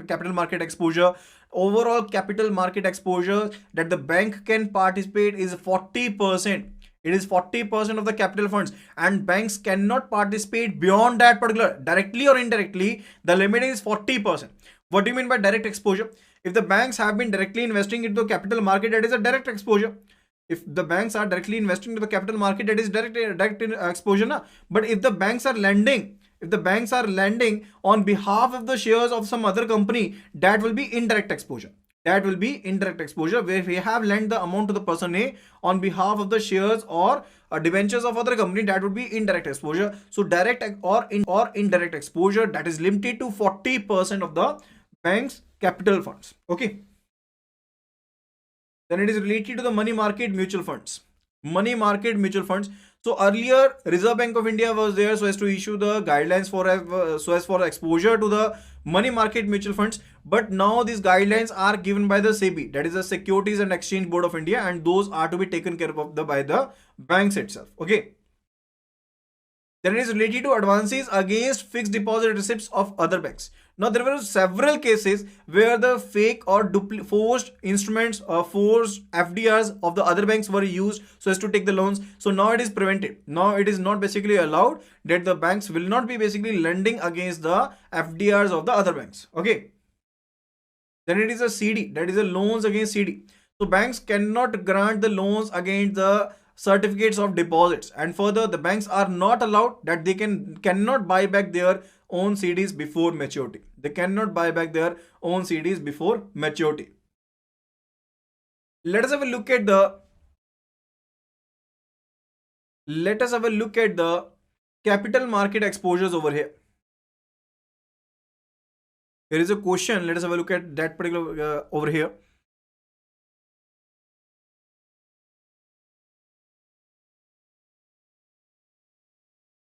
capital market exposure. Overall capital market exposure that the bank can participate is 40%. It is 40% of the capital funds, and banks cannot participate beyond that particular, directly or indirectly. The limit is 40%. What do you mean by direct exposure? If the banks have been directly investing into the capital market, that is a direct exposure. If the banks are directly investing into the capital market, that is direct exposure. Na? But if the banks are lending, on behalf of the shares of some other company, that will be indirect exposure. That will be indirect exposure, where we have lent the amount to the person A on behalf of the shares or debentures of other company. That would be indirect exposure. So direct or indirect exposure, that is limited to 40% of the bank's capital funds. Okay. Then it is related to the money market mutual funds. Money market mutual funds. So earlier Reserve Bank of India was there so as to issue the guidelines for exposure to the money market mutual funds. But now these guidelines are given by the SEBI, that is the Securities and Exchange Board of India, and those are to be taken care of by the banks itself. Okay. Then it is related to advances against fixed deposit receipts of other banks. Now there were several cases where the fake or forged instruments or forged FDRs of the other banks were used so as to take the loans. So now it is prevented. Now it is not basically allowed that the banks will not be basically lending against the FDRs of the other banks. Okay. Then it is a CD, that is a loans against CD. So banks cannot grant the loans against the certificates of deposits, and further the banks are not allowed that they cannot buy back their own CDs before maturity. They cannot buy back their own CDs before maturity. Let us have a look at the capital market exposures over here. Here is a question. Let us have a look at that particular over here.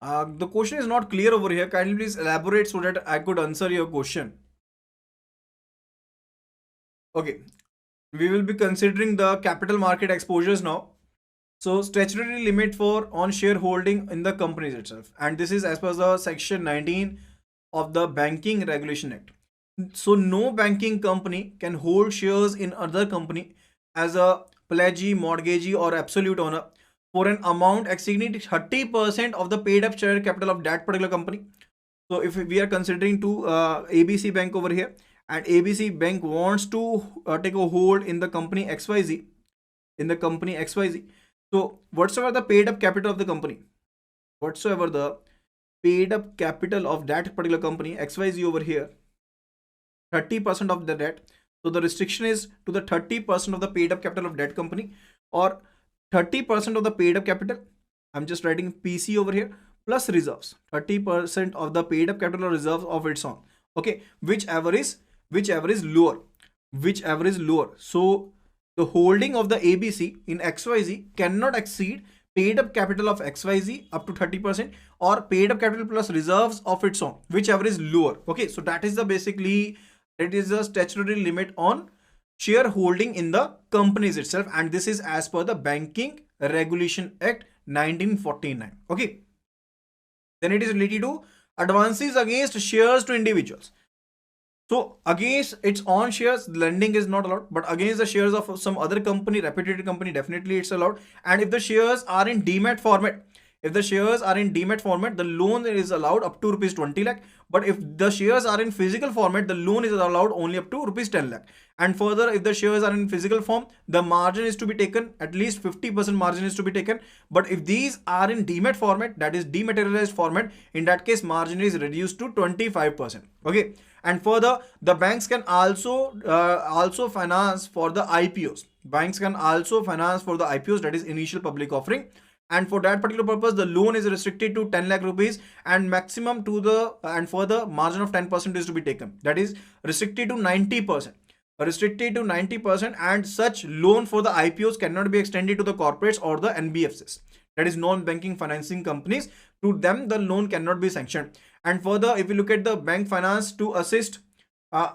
The question is not clear over here. Kindly please elaborate so that I could answer your question. Okay, we will be considering the capital market exposures now. So statutory limit for on shareholding in the companies itself, and this is as per the section 19 of the Banking Regulation Act. So no banking company can hold shares in other company as a pledgee, mortgagee, or absolute owner for an amount exceeding 30% of the paid up share capital of that particular company. So if we are considering to ABC Bank over here, and ABC Bank wants to take a hold in the company XYZ, so whatsoever the paid up capital of the company, whatsoever the paid up capital of that particular company XYZ over here, 30% of the debt. So the restriction is to the 30% of the paid up capital of debt company, or 30% of the paid up capital. I'm just writing PC over here, plus reserves. 30% of the paid up capital or reserves of its own. Okay, whichever is lower. Whichever is lower. So the holding of the ABC in XYZ cannot exceed paid up capital of XYZ up to 30%, or paid up capital plus reserves of its own, whichever is lower. Okay, so that is the basically, it is a statutory limit on shareholding in the companies itself, and this is as per the Banking Regulation Act 1949. Okay, then it is related to advances against shares to individuals. So against its own shares, lending is not allowed, but against the shares of some other company, reputed company, definitely it's allowed. And if the shares are in demat format, the loan is allowed up to rupees 20 lakh. But if the shares are in physical format, the loan is allowed only up to rupees 10 lakh. And further, if the shares are in physical form, the margin is to be taken, at least 50% margin is to be taken. But if these are in demat format, that is dematerialized format, in that case, margin is reduced to 25%. Okay. And further, the banks can also finance for the IPOs. Banks can also finance for the IPOs, that is initial public offering. And for that particular purpose, the loan is restricted to 10 lakh rupees, and maximum to the, and further margin of 10% is to be taken. That is restricted to 90%. Restricted to 90%, and such loan for the IPOs cannot be extended to the corporates or the NBFCs. That is non-banking financing companies. To them, the loan cannot be sanctioned. And further, if you look at the bank finance to assist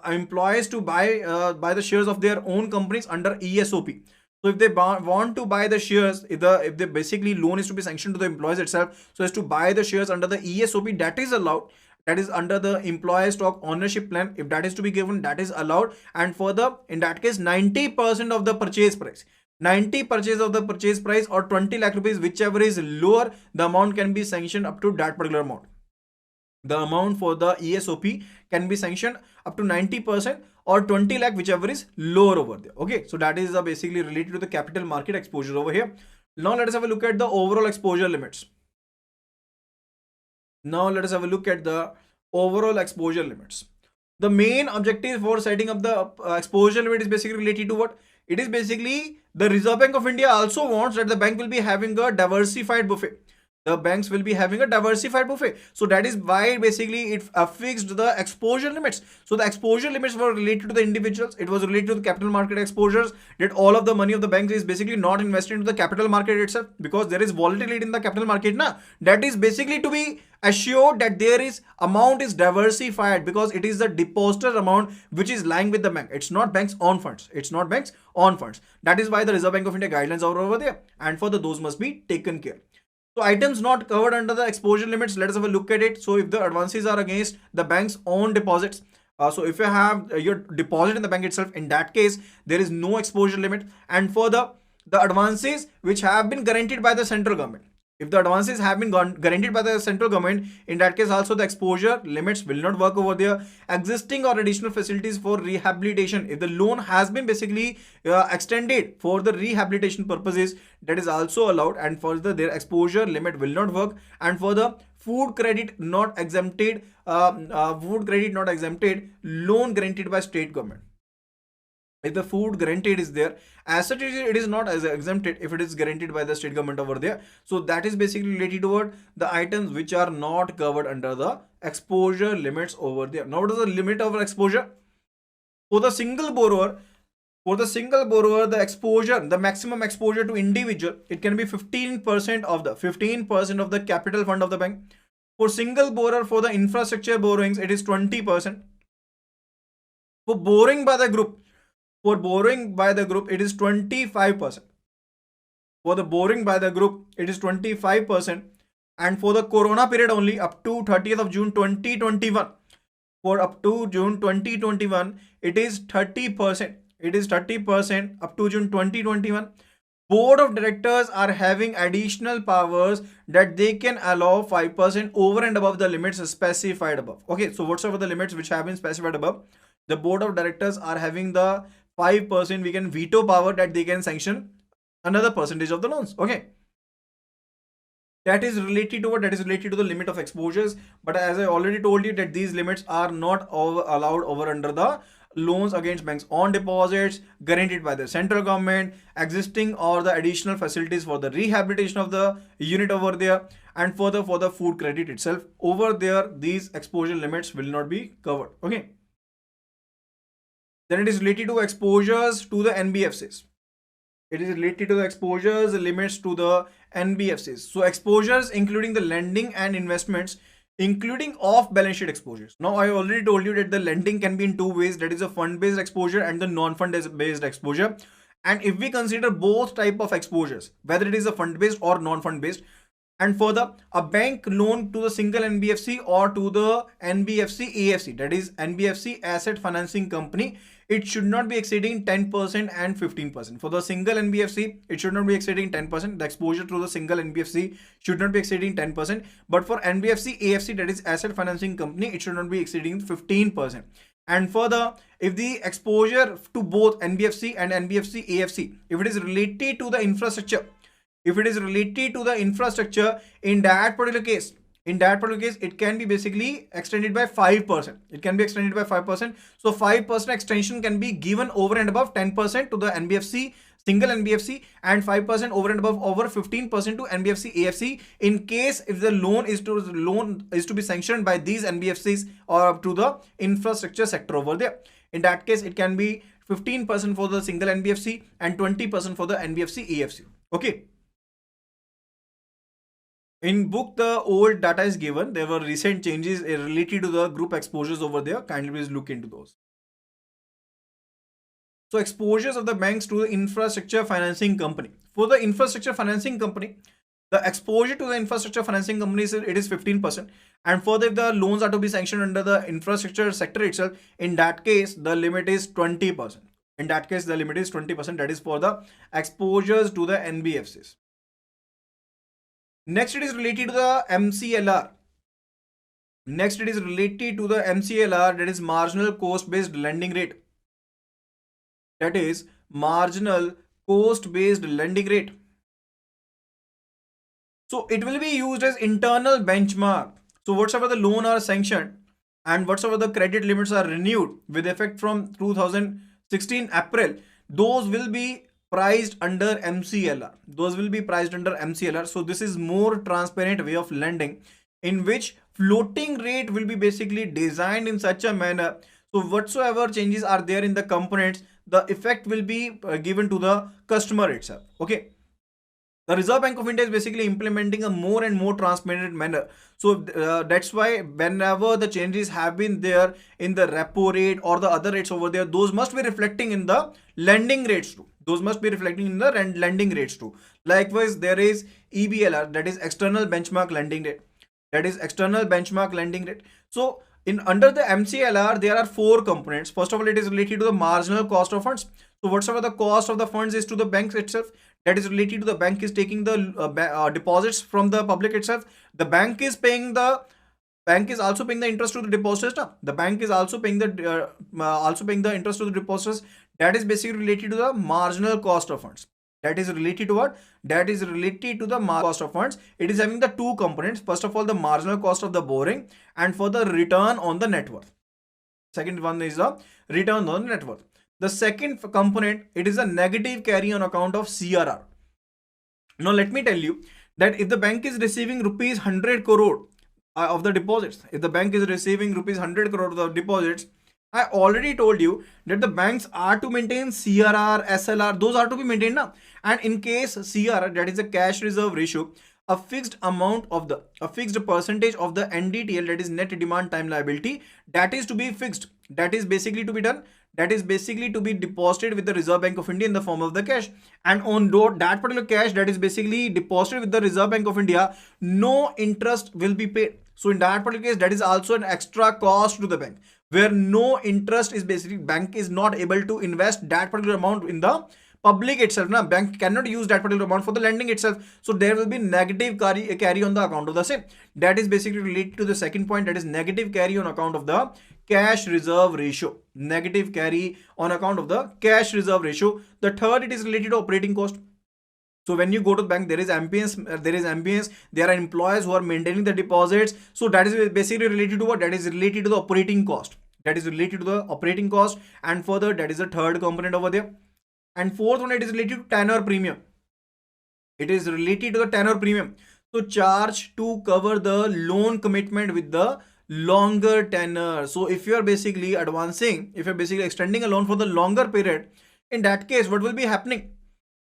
employees to buy the shares of their own companies under ESOP. So if they want to buy the shares, if they basically loan is to be sanctioned to the employees itself, so as to buy the shares under the ESOP, that is allowed. That is under the employee stock ownership plan. If that is to be given, that is allowed. And further, in that case, 90% of the purchase price. 90% of the purchase price, or 20 lakh rupees, whichever is lower, the amount can be sanctioned up to that particular amount. The amount for the ESOP can be sanctioned up to 90%, or 20 lakh, whichever is lower over there. Okay, so that is basically related to the capital market exposure over here. Now let us have a look at the overall exposure limits. The main objective for setting up the exposure limit is basically related to what? It is basically the Reserve Bank of India also wants that the bank will be having a diversified buffet. The banks will be having a diversified buffet. So that is why basically it affixed the exposure limits. So the exposure limits were related to the individuals. It was related to the capital market exposures, that all of the money of the banks is basically not invested into the capital market itself, because there is volatility in the capital market now. That is basically to be assured that there is amount is diversified, because it is the depositor amount which is lying with the bank. It's not bank's own funds. That is why the Reserve Bank of India guidelines are over there, and further those must be taken care. So items not covered under the exposure limits, let us have a look at it. So if the advances are against the bank's own deposits, so if you have your deposit in the bank itself, in that case, there is no exposure limit. And further, the advances which have been guaranteed by the central government. If the advances have been guaranteed by the central government, in that case also the exposure limits will not work over there. Existing or additional facilities for rehabilitation, if the loan has been basically extended for the rehabilitation purposes, that is also allowed. And further, their exposure limit will not work. And further, food credit not exempted, loan guaranteed by state government. If the food guaranteed is there, as such it is not as exempted if it is guaranteed by the state government over there. So that is basically related toward the items which are not covered under the exposure limits over there. Now what is the limit of exposure? For the single borrower, the exposure, the maximum exposure to individual, it can be 15% of the capital fund of the bank. For single borrower, for the infrastructure borrowings, it is 20%. For borrowing by the group, it is 25%. For the borrowing by the group, it is 25%. And for the corona period only, up to 30th of June 2021, it is 30%. It is 30% up to June 2021. Board of directors are having additional powers that they can allow 5% over and above the limits specified above. Okay, so whatsoever the limits which have been specified above, the board of directors are having the 5%, we can veto power, that they can sanction another percentage of the loans. Okay, that is related to what? That is related to the limit of exposures. But as I already told you, that these limits are not allowed over under the loans against banks on deposits guaranteed by the central government, existing or the additional facilities for the rehabilitation of the unit over there, and further for the food credit itself over there, these exposure limits will not be covered. Okay. Then it is related to exposures to the NBFCs. It is related to the exposures limits to the NBFCs. So exposures including the lending and investments, including off balance sheet exposures. Now I already told you that the lending can be in two ways, that is a fund based exposure and the non-fund based exposure. And if we consider both type of exposures, whether it is a fund based or non-fund based, and further a bank loan to the single NBFC or to the NBFC AFC, that is NBFC asset financing company, it should not be exceeding 10% and 15%. For the single NBFC, it should not be exceeding 10%. The exposure to the single NBFC should not be exceeding 10%. But for NBFC AFC, that is asset financing company, it should not be exceeding 15%. And further, if the exposure to both NBFC and NBFC AFC, if it is related to the infrastructure, in that particular case, it can be basically extended by 5%. It can be extended by 5%. So 5% extension can be given over and above 10% to the NBFC, single NBFC, and 5% over and above over 15% to NBFC AFC in case if the loan is to be sanctioned by these NBFCs or to the infrastructure sector over there. In that case, it can be 15% for the single NBFC and 20% for the NBFC AFC. Okay. In book, the old data is given. There were recent changes related to the group exposures over there. Kindly please look into those. So exposures of the banks to the infrastructure financing company. For the infrastructure financing company, the exposure to the infrastructure financing company is 15%. And further, if the loans are to be sanctioned under the infrastructure sector itself, in that case, the limit is 20%. That is for the exposures to the NBFCs. Next, it is related to the MCLR. That is marginal cost based lending rate. So it will be used as internal benchmark. So whatsoever the loan are sanctioned and whatsoever the credit limits are renewed with effect from 2016 April, those will be priced under MCLR. So this is more transparent way of lending in which floating rate will be basically designed in such a manner. So whatsoever changes are there in the components, the effect will be given to the customer itself. Okay. The Reserve Bank of India is basically implementing a more and more transparent manner. So that's why whenever the changes have been there in the repo rate or the other rates over there, those must be reflecting in the lending rates too. Likewise, there is EBLR, that is external benchmark lending rate. So under the MCLR, there are four components. First of all, it is related to the marginal cost of funds. So whatsoever the cost of the funds is to the banks itself, that is related to the bank is taking the deposits from the public itself. The bank is also paying the interest to the depositors. The bank is also paying the interest to the depositors. That is basically related to the marginal cost of funds. That is related to what? That is related to the cost of funds. It is having the two components. First of all, the marginal cost of the borrowing, and for the return on the net worth. Second one is the return on the net worth. The second component, it is a negative carry on account of CRR. Now let me tell you that if the bank is receiving rupees 100 crore of the deposits, I already told you that the banks are to maintain CRR, SLR, those are to be maintained now. And in case CRR, that is the cash reserve ratio, a fixed percentage of the NDTL, that is net demand time liability, that is to be fixed. That is basically to be done. That is basically to be deposited with the Reserve Bank of India in the form of the cash. And on that particular cash that is basically deposited with the Reserve Bank of India, no interest will be paid. So in that particular case, that is also an extra cost to the bank, where no interest is basically, bank is not able to invest that particular amount in the public itself. Now bank cannot use that particular amount for the lending itself. So there will be negative carry on the account of the same. That is basically related to the second point, that is negative carry on account of the cash reserve ratio. Negative carry on account of the cash reserve ratio. The third, it is related to operating cost. So when you go to the bank, there is ambience, there are employees who are maintaining the deposits. So that is basically related to what? That is related to the operating cost. that is related to the operating cost, and further that is the third component over there. And fourth one, it is related to tenor premium. It is related to the tenor premium. So charge to cover the loan commitment with the longer tenor. So if you are basically advancing, if you're basically extending a loan for the longer period, in that case, what will be happening?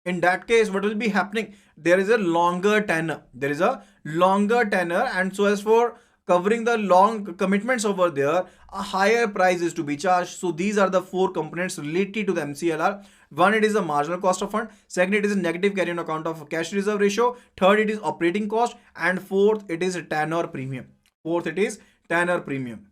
In that case, what will be happening? There is a longer tenor. There is a longer tenor, and so as for covering the long commitments over there, a higher price is to be charged. So these are the four components related to the MCLR. One, it is the marginal cost of fund. Second, it is a negative carry on account of cash reserve ratio. Third, it is operating cost. And fourth, it is tenor premium. Fourth, it is tenor premium.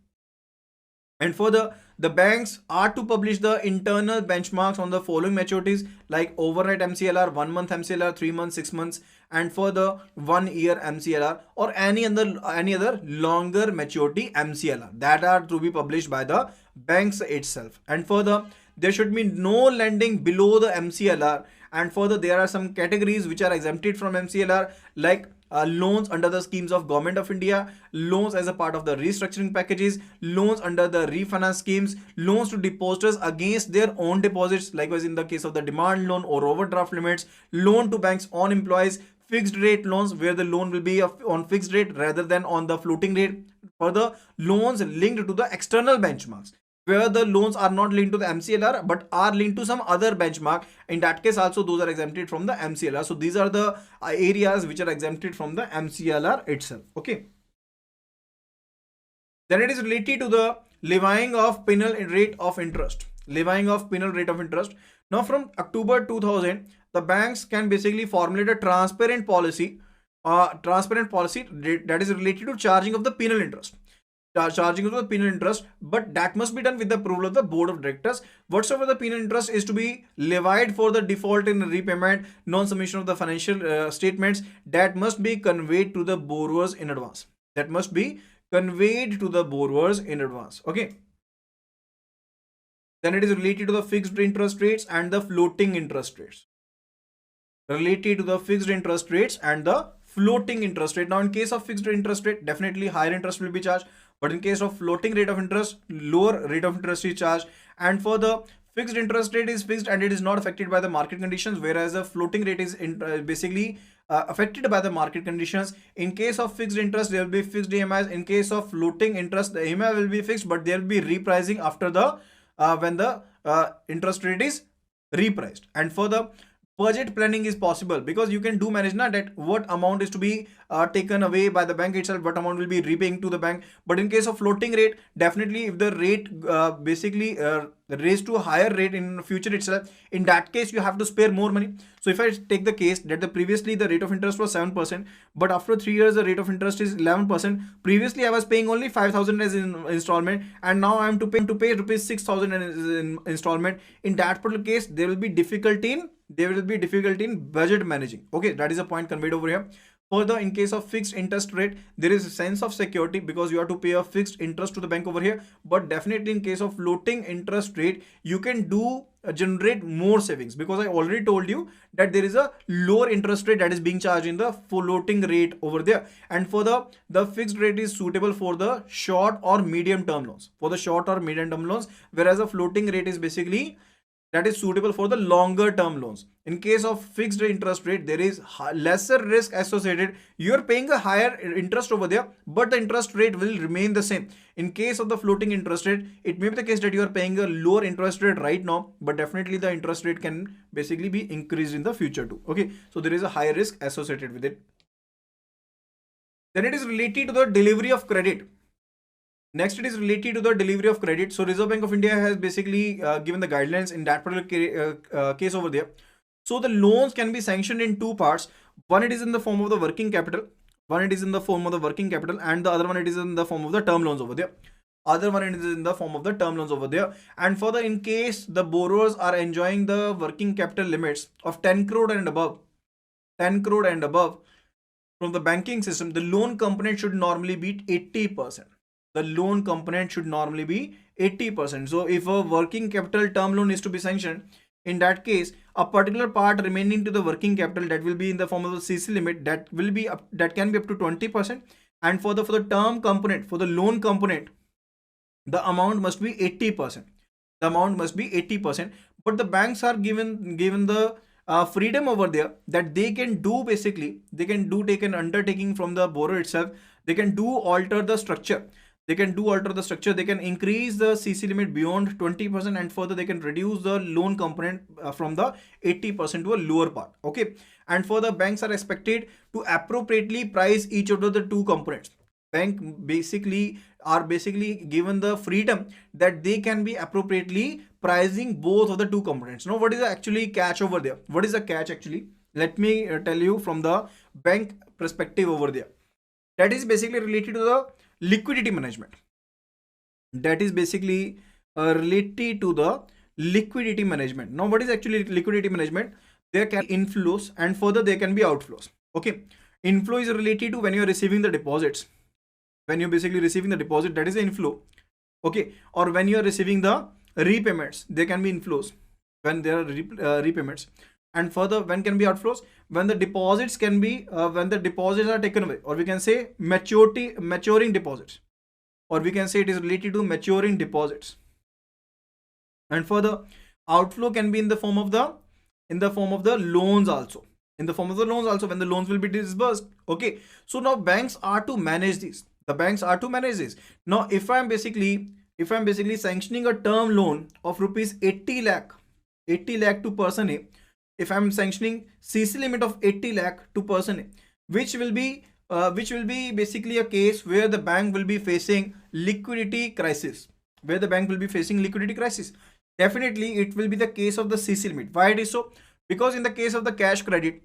And further, the banks are to publish the internal benchmarks on the following maturities like overnight MCLR, 1 month MCLR, 3 months, 6 months, and further 1 year MCLR or any other longer maturity MCLR that are to be published by the banks itself. And further, there should be no lending below the MCLR. And further, there are some categories which are exempted from MCLR like loans under the schemes of Government of India, loans as a part of the restructuring packages, loans under the refinance schemes, loans to depositors against their own deposits, likewise in the case of the demand loan or overdraft limits, loan to banks on employees, fixed rate loans where the loan will be on fixed rate rather than on the floating rate. Further, loans linked to the external benchmarks, where the loans are not linked to the MCLR but are linked to some other benchmark. In that case also, those are exempted from the MCLR. So these are the areas which are exempted from the MCLR itself. Okay. Then it is related to the levying of penal rate of interest. Levying of penal rate of interest. Now from October 2000, the banks can basically formulate a transparent policy that is related to charging of the penal interest. Charging of the penal interest, but that must be done with the approval of the board of directors. Whatsoever the penal interest is to be levied for the default in repayment, non-submission of the financial statements, that must be conveyed to the borrowers in advance. That must be conveyed to the borrowers in advance. Okay. Then it is related to the fixed interest rates and the floating interest rates. Related to the fixed interest rates and the floating interest rate. Now, in case of fixed interest rate, definitely higher interest will be charged. But in case of floating rate of interest, lower rate of interest is charged. And for the fixed interest rate is fixed and it is not affected by the market conditions, whereas the floating rate is basically affected by the market conditions. In case of fixed interest, there will be fixed EMIs. In case of floating interest, the EMI will be fixed, but there will be repricing after the when the interest rate is repriced. And for the budget planning is possible because you can do manage that what amount is to be taken away by the bank itself, what amount will be repaying to the bank. But in case of floating rate, definitely if the rate basically raised to a higher rate in future itself, in that case you have to spare more money. So if I take the case that previously the rate of interest was 7%, but after 3 years the rate of interest is 11%. Previously I was paying only 5,000 as in installment, and now I am to pay rupees 6,000 as in installment. In that particular case, there will be difficulty in budget managing. Okay, that is a point conveyed over here. Further, in case of fixed interest rate, there is a sense of security because you have to pay a fixed interest to the bank over here. But definitely in case of floating interest rate, you can generate more savings, because I already told you that there is a lower interest rate that is being charged in the floating rate over there. And further, the fixed rate is suitable for the short or medium term loans. Whereas a floating rate is basically that is suitable for the longer term loans. In case of fixed interest rate, there is lesser risk associated. You are paying a higher interest over there, but the interest rate will remain the same. In case of the floating interest rate, it may be the case that you are paying a lower interest rate right now, but definitely the interest rate can basically be increased in the future too. Okay, so there is a higher risk associated with it. Then it is related to the delivery of credit. Next, it is related to the delivery of credit. So Reserve Bank of India has basically given the guidelines in that particular case over there. So the loans can be sanctioned in two parts. One, it is in the form of the working capital. And the other one, it is in the form of the term loans over there. And further, in case the borrowers are enjoying the working capital limits of 10 crore and above from the banking system, the loan component should normally be 80%. The loan component should normally be 80%. So if a working capital term loan is to be sanctioned, in that case, a particular part remaining to the working capital, that will be in the form of the CC limit, that can be up to 20%. And for the term component, for the loan component, the amount must be 80%. The amount must be 80%. But the banks are given the freedom over there that they can do, basically they can do take an undertaking from the borrower itself. They can do alter the structure. They can increase the CC limit beyond 20%, and further they can reduce the loan component from the 80% to a lower part. Okay. And further, banks are expected to appropriately price each of the two components. Bank basically given the freedom that they can be appropriately pricing both of the two components. Now, what is the actually catch over there? What is the catch actually? Let me tell you from the bank perspective over there. That is basically related to the liquidity management. That is basically related to the liquidity management. Now, what is actually liquidity management? There can be inflows and further there can be outflows. Okay. Inflow is related to when you are receiving the deposits. When you're basically receiving the deposit, that is the inflow. Okay. Or when you are receiving the repayments, there can be inflows when there are repayments. And further, when can be outflows? When the deposits can be when the deposits are taken away, or we can say maturing deposits, or we can say it is related to maturing deposits. And further, outflow can be in the form of the loans also. In the form of the loans also, when the loans will be disbursed. Okay. So now banks are to manage this. The banks are to manage this. Now, if I'm basically sanctioning a term loan of rupees 80 lakh to person A, if I'm sanctioning CC limit of 80 lakh to person A, which will be basically a case where the bank will be facing liquidity crisis. Definitely, it will be the case of the CC limit. Why it is so? Because in the case of the cash credit,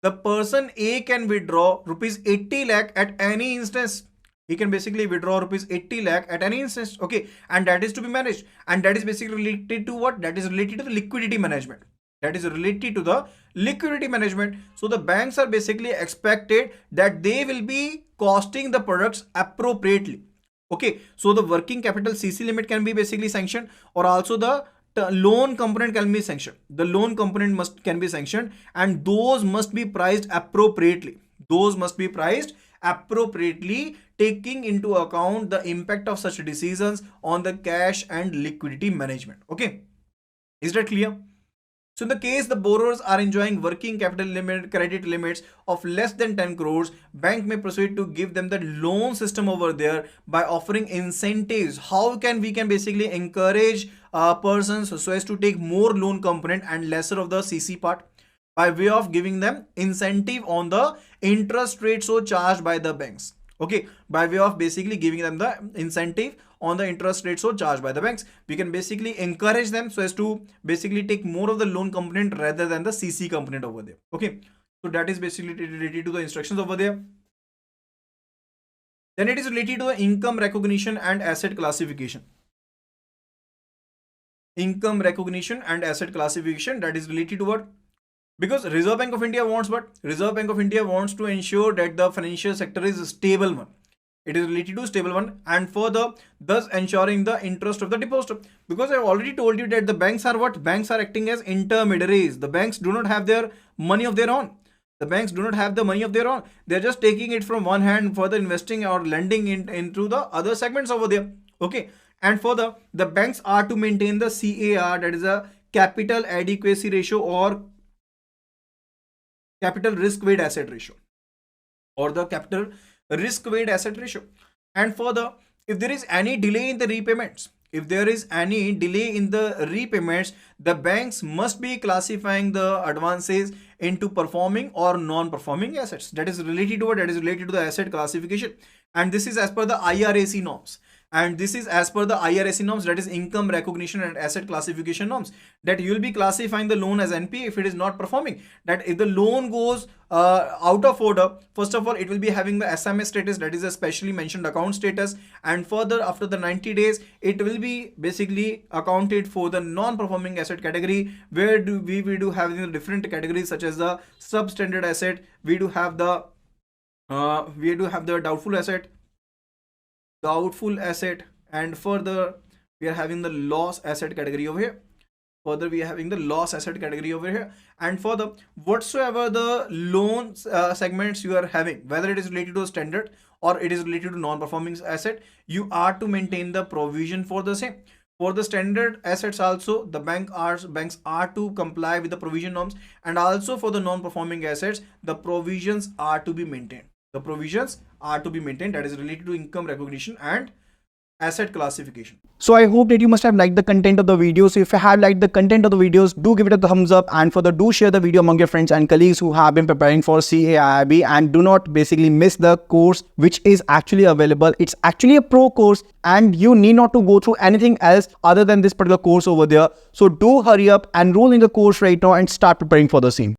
the person A can withdraw rupees 80 lakh at any instance. He can basically withdraw rupees 80 lakh at any instance. Okay. And that is to be managed. And that is basically related to what? That is related to the liquidity management. So the banks are basically expected that they will be costing the products appropriately. Okay. So the working capital CC limit can be basically sanctioned, or also the loan component can be sanctioned. The loan component can be sanctioned, and those must be priced appropriately. Taking into account the impact of such decisions on the cash and liquidity management. Okay. Is that clear? So in the case the borrowers are enjoying working capital credit limits of less than 10 crores, bank may proceed to give them the loan system over there by offering incentives. How can we basically encourage persons so as to take more loan component and lesser of the CC part? By way of giving them incentive on the interest rate so charged by the banks. Okay. By way of basically giving them the incentive on the interest rate so charged by the banks, we can basically encourage them so as to basically take more of the loan component rather than the CC component over there. Okay. So that is basically related to the instructions over there. Then it is related to the income recognition and asset classification. Income recognition and asset classification, that is related to what? Because Reserve Bank of India wants what? Reserve Bank of India wants to ensure that the financial sector is a stable one. It is related to stable one, and further thus ensuring the interest of the depositor. Because I already told you that the banks are what? Banks are acting as intermediaries. The banks do not have their money of their own. They're just taking it from one hand, further investing or lending into the other segments over there. Okay. And further, the banks are to maintain the CAR, that is a capital adequacy ratio, or capital risk weight asset ratio, or the capital risk weight asset ratio. And further, if there is any delay in the repayments, the banks must be classifying the advances into performing or non-performing assets. That is related to what? That is related to the asset classification. And this is as per the IRAC norms. That is income recognition and asset classification norms, that you will be classifying the loan as NPA if it is not performing. That if the loan goes out of order, first of all, it will be having the SMS status, that is a specially mentioned account status. And further, after the 90 days, it will be basically accounted for the non-performing asset category, where we do have the different categories such as the substandard asset. We do have the doubtful asset, and further we are having the loss asset category over here. Further, we are having the loss asset category over here. And further, whatsoever the loans segments you are having, whether it is related to a standard or it is related to non-performing asset, you are to maintain the provision for the same. For the standard assets also, the banks are to comply with the provision norms, and also for the non-performing assets, the provisions are to be maintained. The provisions are to be maintained, that is related to income recognition and asset classification. So I hope that you must have liked the content of the video. So if you have liked the content of the videos, do give it a thumbs up, and further, do share the video among your friends and colleagues who have been preparing for Caiib, and do not basically miss the course which is actually available. It's actually a pro course and you need not to go through anything else other than this particular course over there. So do hurry up and enroll in the course right now and start preparing for the same.